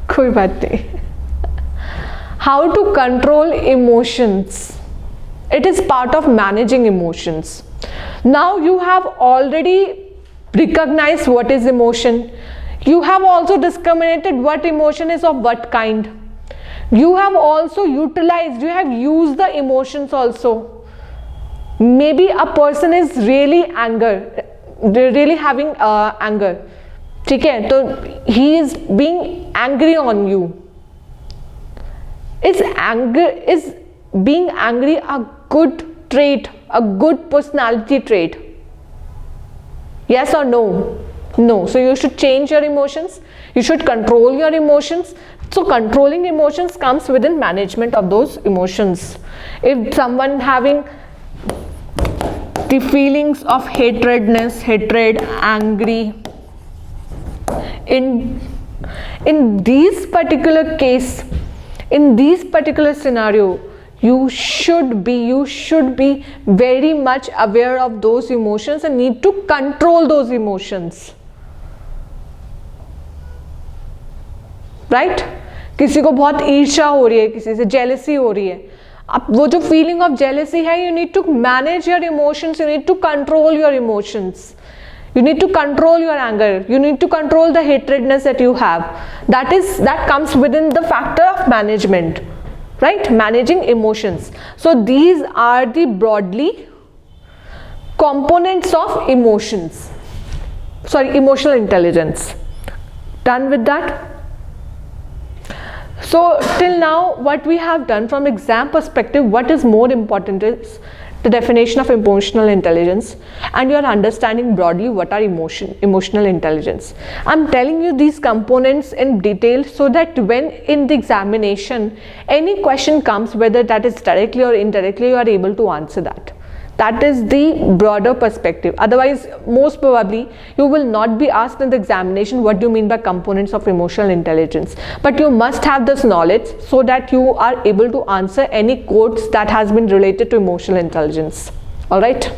कोई बात नहीं. How to control emotions. It is part of managing emotions. Now you have already recognized what is emotion. You have also discriminated what emotion is of what kind. You have also utilized, you have used the emotions also. Maybe a person is really having anger. ठीक है, तो he is being angry on you. Is being angry a good trait, a good personality trait? Yes or no? No. So you should change your emotions. You should control your emotions. So controlling emotions comes within management of those emotions. If someone having the feelings of hatred, angry, in these particular case, in these particular scenario, you should be very much aware of those emotions and need to control those emotions. Right? किसी को बहुत ईर्ष्या हो रही है, किसी से jealousy हो रही है, अब वो जो feeling of jealousy है, you need to manage your emotions, you need to control your emotions, you need to control your anger, you need to control the hatredness that you have. That comes within the factor of management, right? Managing emotions. So these are the broadly components of emotions. Sorry, emotional intelligence. Done with that? So till now what we have done from exam perspective, what is more important is the definition of emotional intelligence and your understanding broadly what are emotional intelligence. I'm telling you these components in detail so that when in the examination any question comes, whether that is directly or indirectly, you are able to answer that. That is the broader perspective. Otherwise, most probably, you will not be asked in the examination what do you mean by components of emotional intelligence. But you must have this knowledge so that you are able to answer any quotes that has been related to emotional intelligence. Alright?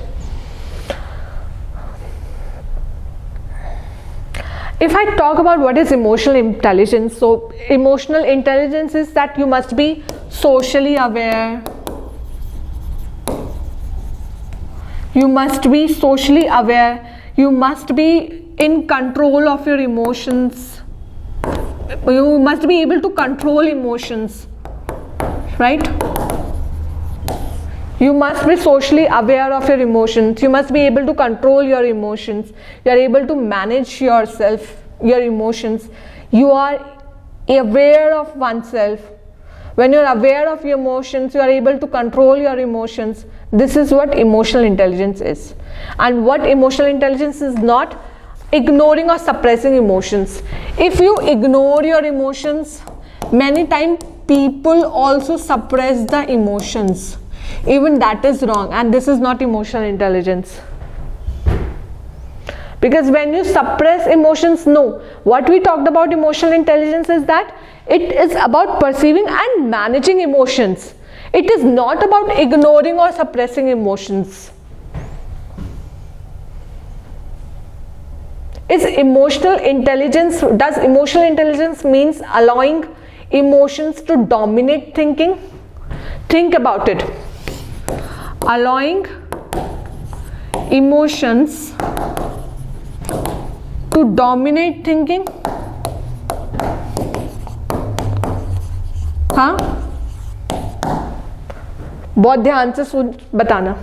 If I talk about what is emotional intelligence, so emotional intelligence is that you must be socially aware. You must be socially aware. You must be in control of your emotions. You must be able to control emotions, right? You must be socially aware of your emotions. You must be able to control your emotions. You are able to manage yourself, your emotions. You are aware of oneself. When you are aware of your emotions, you are able to control your emotions. This is what emotional intelligence is. And what emotional intelligence is not? Ignoring or suppressing emotions. If you ignore your emotions, many times people also suppress the emotions. Even that is wrong, and this is not emotional intelligence. Because when you suppress emotions, no. What we talked about emotional intelligence is that it is about perceiving and managing emotions. It is not about ignoring or suppressing emotions. Does emotional intelligence means allowing emotions to dominate thinking? Think about it. Allowing emotions to dominate thinking? हाँ, बहुत ध्यान से सुन बताना.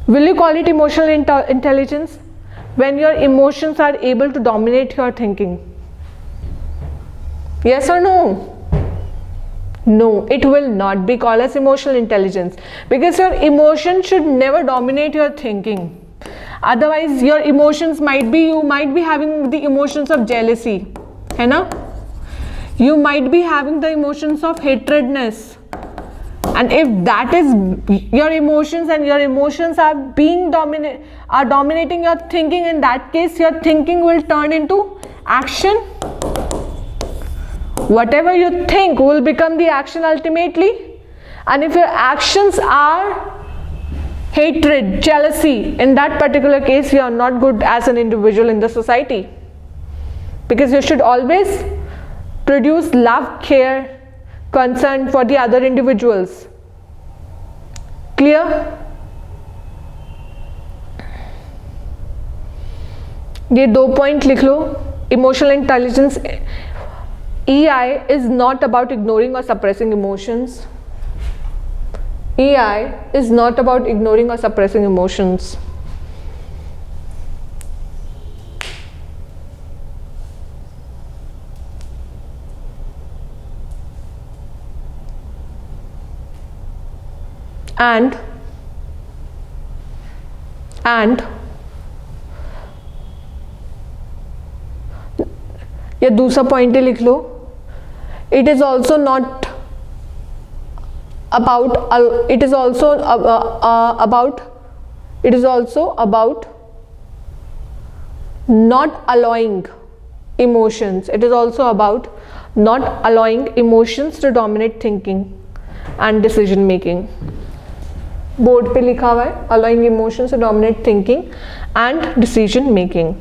Will you call it emotional intelligence when your emotions are able to dominate your thinking? Yes or no? No, it will not be called as emotional intelligence, because your emotion should never dominate your thinking. Otherwise, your emotions you might be having the emotions of jealousy, है ना? You might be having the emotions of hatredness, and if that is your emotions and your emotions are dominating your thinking, in that case your thinking will turn into action. Whatever you think will become the action ultimately, and if your actions are hatred, jealousy, in that particular case you are not good as an individual in the society, because you should always produce love, care, concern for the other individuals. Clear? ये 2 point लिख लो. Emotional intelligence, EI is not about ignoring or suppressing emotions. EI is not about ignoring or suppressing emotions. And या दूसरा point लिख लो, it is also not about it is also about not allowing emotions. It is also about not allowing emotions to dominate thinking and decision making. Board पे लिखा हुआ है allowing emotions to dominate thinking and decision making.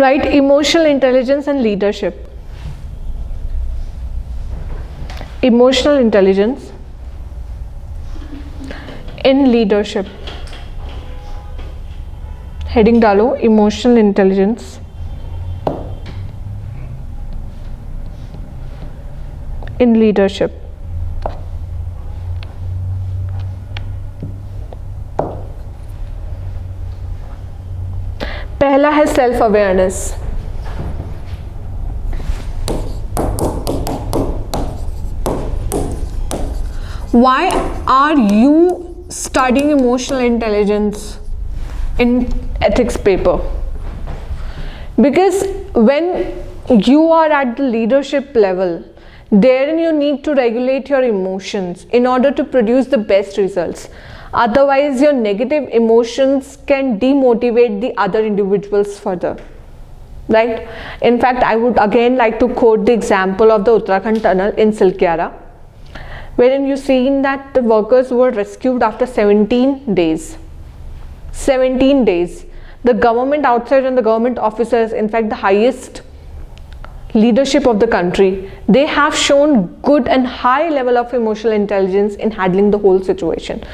Right, emotional intelligence and leadership. Emotional intelligence in leadership. Heading डालो, emotional intelligence in leadership. पहला है self awareness. Why are you studying emotional intelligence in ethics paper? Because when you are at the leadership level, therein you need to regulate your emotions in order to produce the best results. Otherwise, your negative emotions can demotivate the other individuals further. Right? In fact, I would again like to quote the example of the Uttarakhand tunnel in Silkyara, wherein you seen that the workers were rescued after 17 days. 17 days. The government outside and the government officers, in fact, the highest leadership of the country, they have shown good and high level of emotional intelligence in handling the whole situation.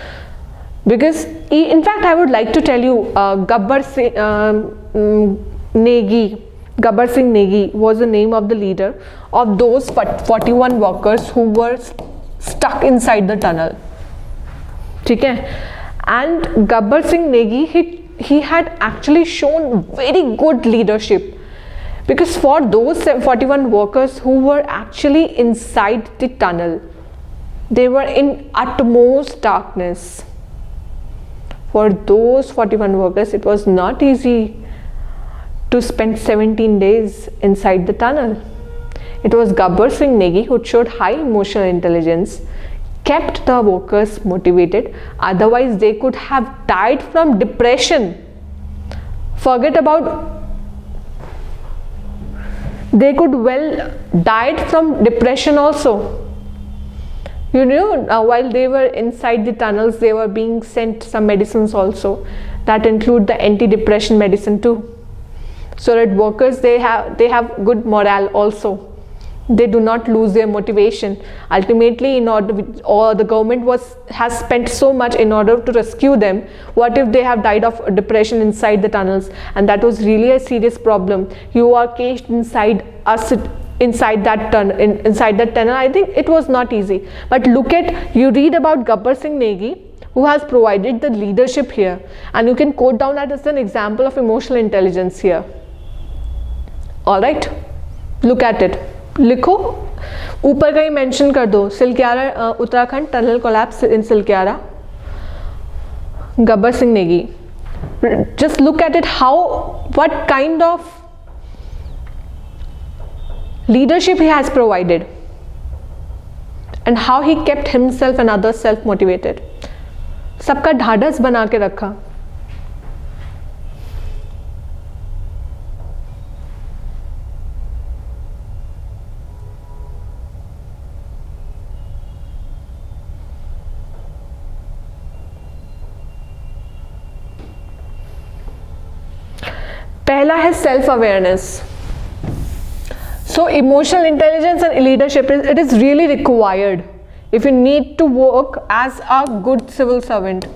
Because in fact I would like to tell you, Gabbar Singh Negi was the name of the leader of those 41 workers who were stuck inside the tunnel. ठीक है? And Gabbar Singh Negi, he had actually shown very good leadership, because for those 41 workers who were actually inside the tunnel, they were in utmost darkness. For those 41 workers, it was not easy to spend 17 days inside the tunnel. It was Gabbar Singh Negi who showed high emotional intelligence, kept the workers motivated. Otherwise, they could have died from depression. Forget about, they could well died from depression also. You know, while they were inside the tunnels, they were being sent some medicines also that include the anti-depression medicine too, so that workers they have good morale also. They do not lose their motivation. Ultimately, in order, or the government has spent so much in order to rescue them. What if they have died of depression inside the tunnels? And that was really a serious problem. You are caged inside inside that tunnel. I think it was not easy. But look at, you read about Gabbar Singh Negi, who has provided the leadership here, and you can quote down that as an example of emotional intelligence here. All right, look at it. लिखो, ऊपर का ही mention कर दो, Silkyara Uttarakhand tunnel collapse in Silkyara, Gabbar Singh Negi. Just look at it, what kind of leadership he has provided and how he kept himself and others self-motivated. सबका ढाढ़स बना के रखा. पहला है self awareness. So emotional intelligence and leadership, it is really required if you need to work as a good civil servant.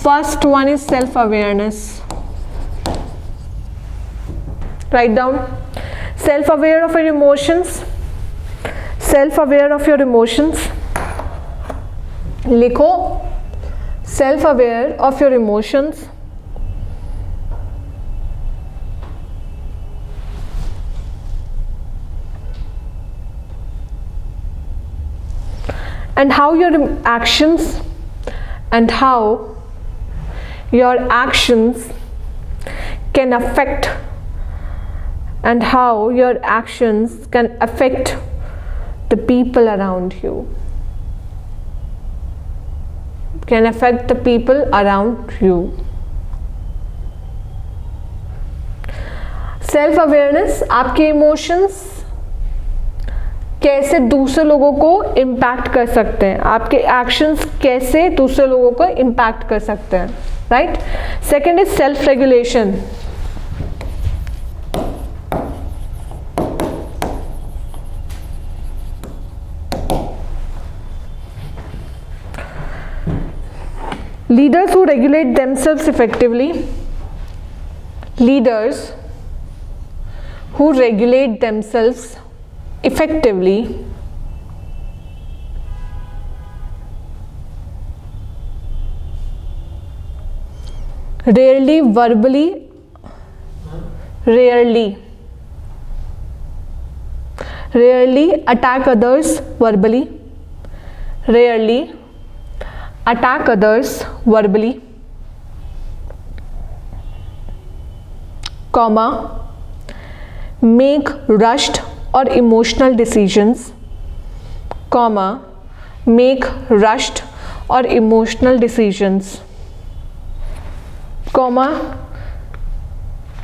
First one is self awareness. Write down. Self aware of your emotions. Self aware of your emotions. लिखो. Self aware of your emotions. And how your actions can affect the people around you. Self awareness, आपके emotions कैसे दूसरे लोगों को impact कर सकते हैं, आपके एक्शंस कैसे दूसरे लोगों को इम्पैक्ट कर सकते हैं, right. Second is self regulation. Leaders who regulate themselves effectively, rarely attack others verbally, comma, make rushed or emotional decisions, comma,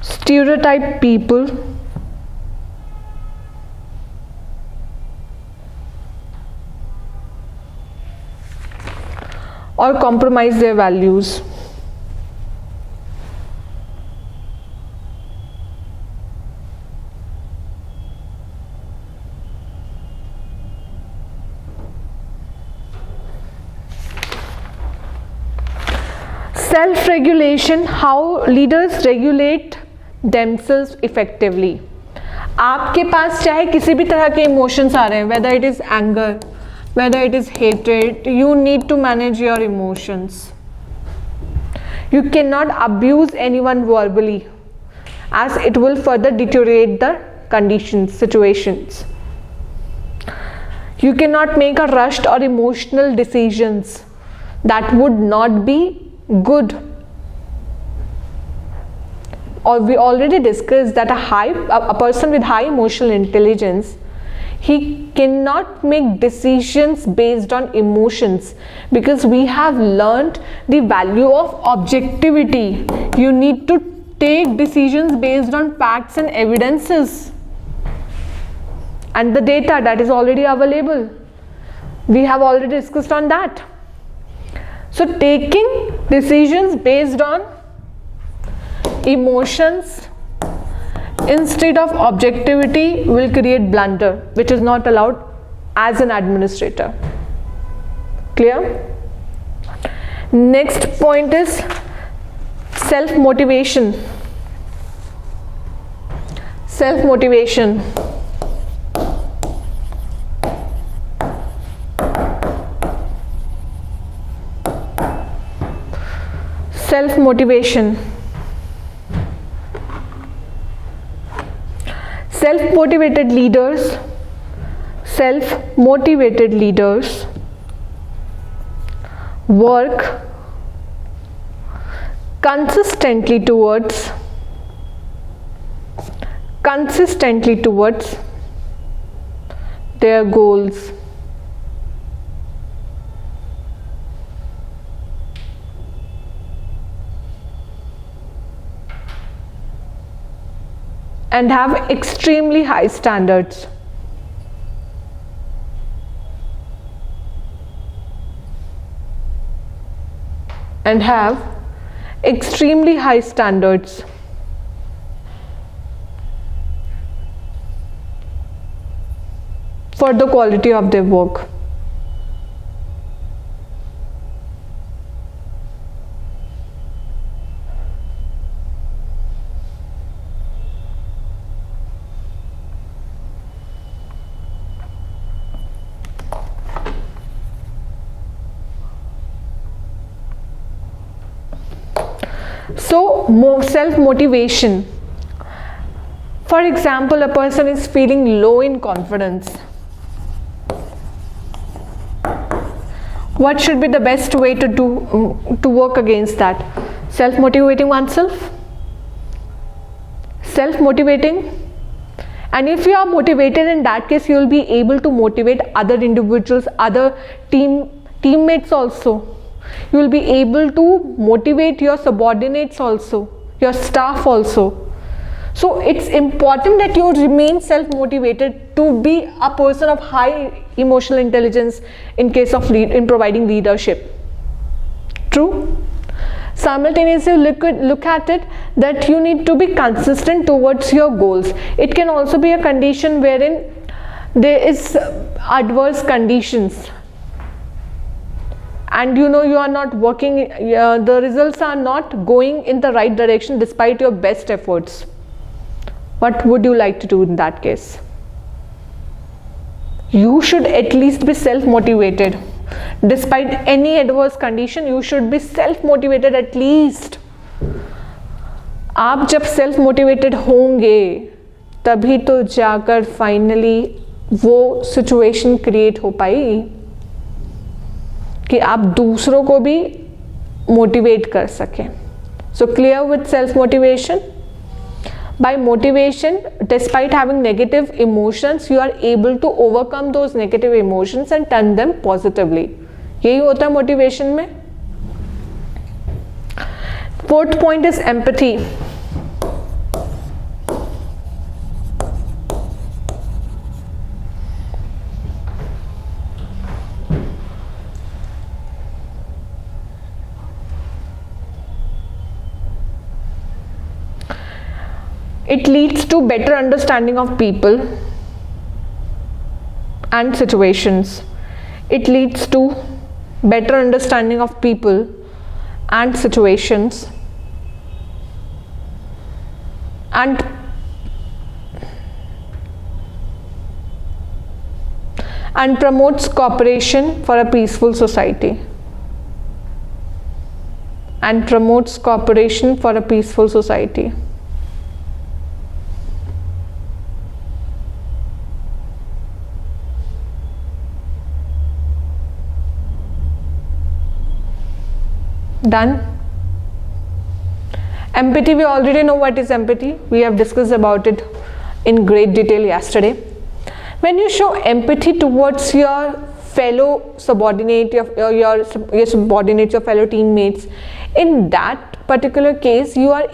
stereotype people, or compromise their values. Self-regulation, how leaders regulate themselves effectively. आपके पास चाहे किसी भी तरह के emotions आ रहे हैं, whether it is anger, whether it is hatred, you need to manage your emotions. You cannot abuse anyone verbally, as it will further deteriorate the conditions, situations. You cannot make a rushed or emotional decisions. That would not be good. Or we already discussed that a person with high emotional intelligence, he cannot make decisions based on emotions, because we have learned the value of objectivity. You need to take decisions based on facts and evidences and the data that is already available. We have already discussed on that. So taking decisions based on emotions instead of objectivity will create blunder, which is not allowed as an administrator. Clear? Next point is self-motivation. Self-motivation. Self-motivation. Self-motivated leaders work consistently towards their goals. And have extremely high standards. for the quality of their work. So, self-motivation. For example, a person is feeling low in confidence. What should be the best way to work against that? Self-motivating oneself. Self-motivating. And if you are motivated, in that case, you will be able to motivate other individuals, other teammates also. You will be able to motivate your subordinates also, your staff also. So it's important that you remain self-motivated to be a person of high emotional intelligence in case of in providing leadership. True? Simultaneously look at it that you need to be consistent towards your goals. It can also be a condition wherein there is adverse conditions, and you know you are not working, the results are not going in the right direction despite your best efforts. What would you like to do in that case? You should at least be self-motivated. Despite any adverse condition, you should be self-motivated at least. आप जब self-motivated होंगे तभी तो जाकर finally वो situation create हो पाई कि आप दूसरों को भी मोटिवेट कर सकें. So clear with self-motivation. By motivation, despite having negative emotions, you are able to overcome those negative emotions and turn them positively. यही होता है motivation में. Fourth point is empathy. It leads to better understanding of people and situations. It leads to better understanding of people and situations, and promotes cooperation for a peaceful society. And promotes cooperation for a peaceful society. Done. Empathy, we already know what is empathy. We have discussed about it in great detail yesterday. When you show empathy towards your fellow subordinate, your subordinates, your fellow teammates, in that particular case, you are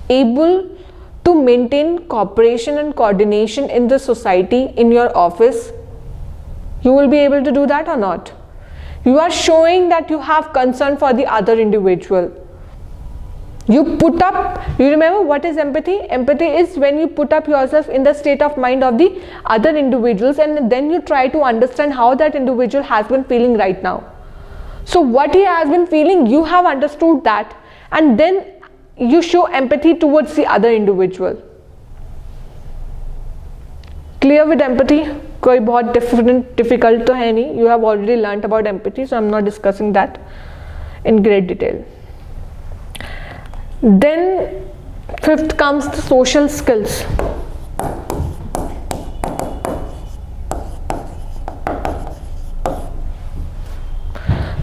able to maintain cooperation and coordination in the society, in your office. You will be able to do that or not? You are showing that you have concern for the other individual. You remember what is empathy? Empathy is when you put up yourself in the state of mind of the other individuals, and then you try to understand how that individual has been feeling right now. So what he has been feeling, you have understood that, and then you show empathy towards the other individual. Clear with empathy? कोई बहुत difficult तो है नहीं. You have already learnt about empathy, so I'm not discussing that in great detail. Then fifth comes the social skills.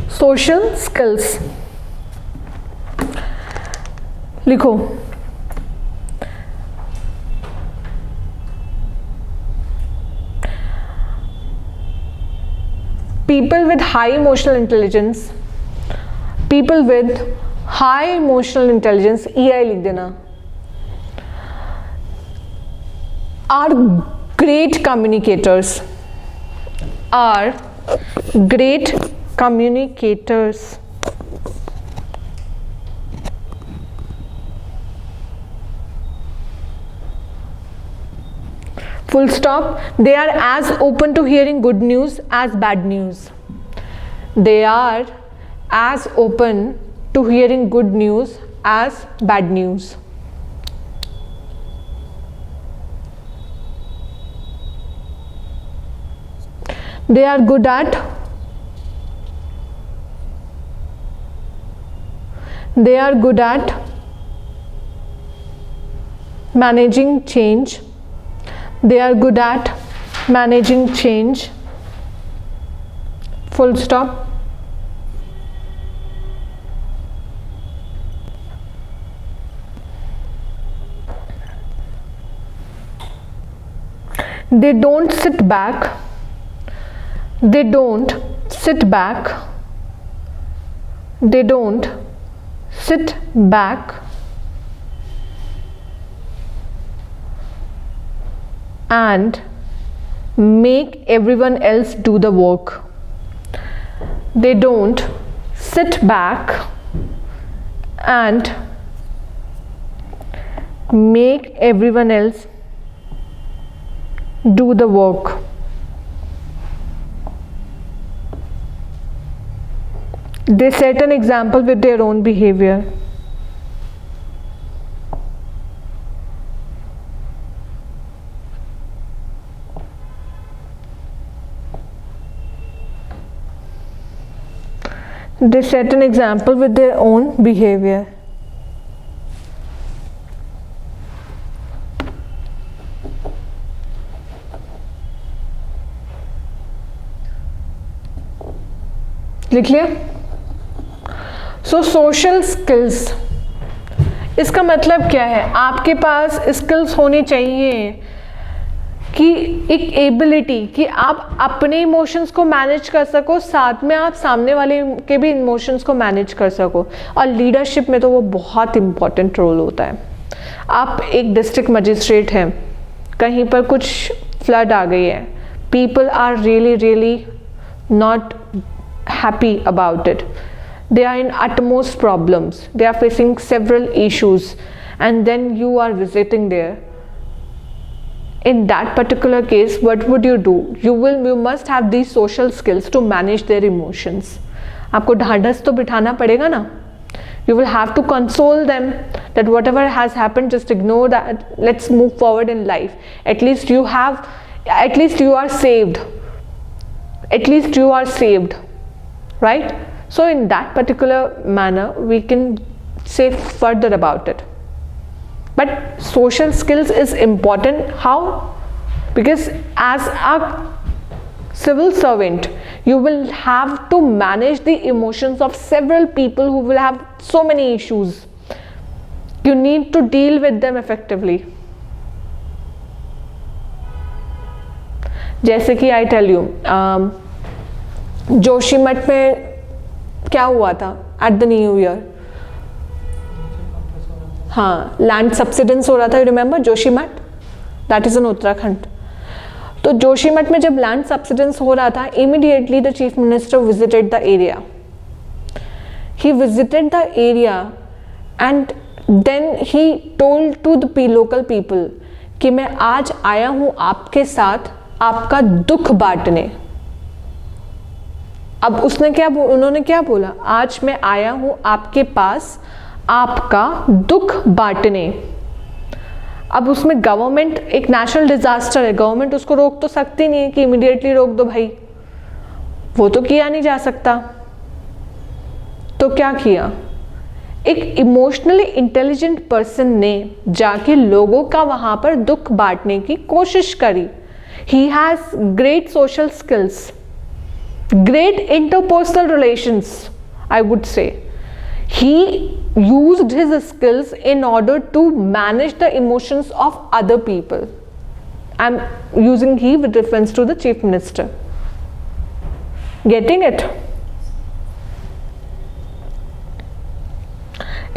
Social skills. लिखो. People with high emotional intelligence, EI लिख देना, are great communicators. full stop. They are as open to hearing good news as bad news. They are as open to hearing good news as bad news. They are good at managing change. They are good at managing change. Full stop. They don't sit back. They don't sit back. They don't sit back and make everyone else do the work. They don't sit back and make everyone else do the work. They set an example with their own behavior. They set an example with their own behavior. लिख लिया? सो social skills, इसका मतलब क्या है? आपके पास skills होनी चाहिए कि एक एबिलिटी कि आप अपने इमोशंस को मैनेज कर सको, साथ में आप सामने वाले के भी इमोशंस को मैनेज कर सको. और लीडरशिप में तो वो बहुत इम्पॉर्टेंट रोल होता है. आप एक डिस्ट्रिक्ट मजिस्ट्रेट हैं, कहीं पर कुछ फ्लड आ गई है, people are really not happy about it. They are in utmost problems. They are facing several issues, and then you are visiting there. In that particular case, what would you do? You must have these social skills to manage their emotions. आपको ढाढ़स तो बिठाना पड़ेगा ना. You will have to console them that whatever has happened, just ignore that. Let's move forward in life. At least you are saved. At least you are saved. Right? So in that particular manner we can say further about it. But social skills is important. How? Because as a civil servant you will have to manage the emotions of several people who will have so many issues. You need to deal with them effectively. जैसे कि I tell you, Joshimath में क्या हुआ था at the new year? हाँ, land subsidence हो रहा था. You remember Joshimath? That is in Uttarakhand. तो जोशीमठ में जब लैंड सब्सिडेंस हो रहा था, immediately the chief minister visited the area. He visited the area and then he told to the local people कि मैं आज आया हूं आपके साथ आपका दुख बांटने. अब उन्होंने क्या बोला? आज मैं आया हूं आपके पास आपका दुख बांटने. अब उसमें गवर्नमेंट, एक नेशनल डिजास्टर है, गवर्नमेंट उसको रोक तो सकती नहीं है कि इमीडिएटली रोक दो भाई, वो तो किया नहीं जा सकता. तो क्या किया? एक इमोशनली इंटेलिजेंट पर्सन ने जाके लोगों का वहां पर दुख बांटने की कोशिश करी. He has great social skills, great interpersonal relations, I would say. He used his skills in order to manage the emotions of other people. I'm using he with reference to the chief minister. Getting it?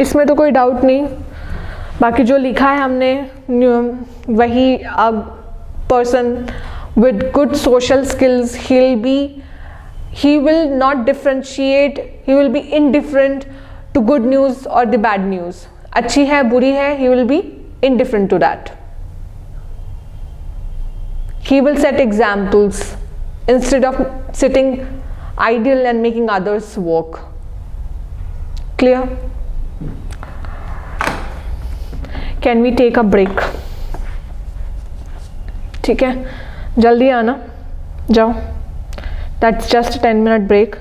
इसमें तो कोई doubt नहीं. बाकी जो लिखा है हमने वही, a person with good social skills, he will not differentiate, he will be indifferent to good news or the bad news. अच्छी है बुरी है, he will be indifferent to that. He will set examples instead of sitting idle and making others work. Clear? Can we take a break? ठीक है, जल्दी आना, जाओ. That's just a 10-minute break.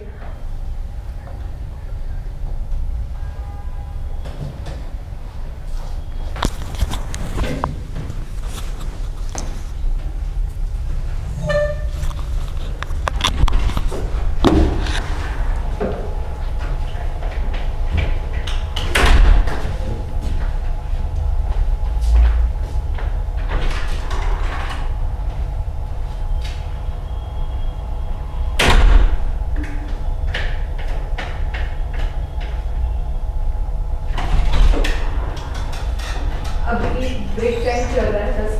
अभी ब्रेक टाइम चल रहा है 10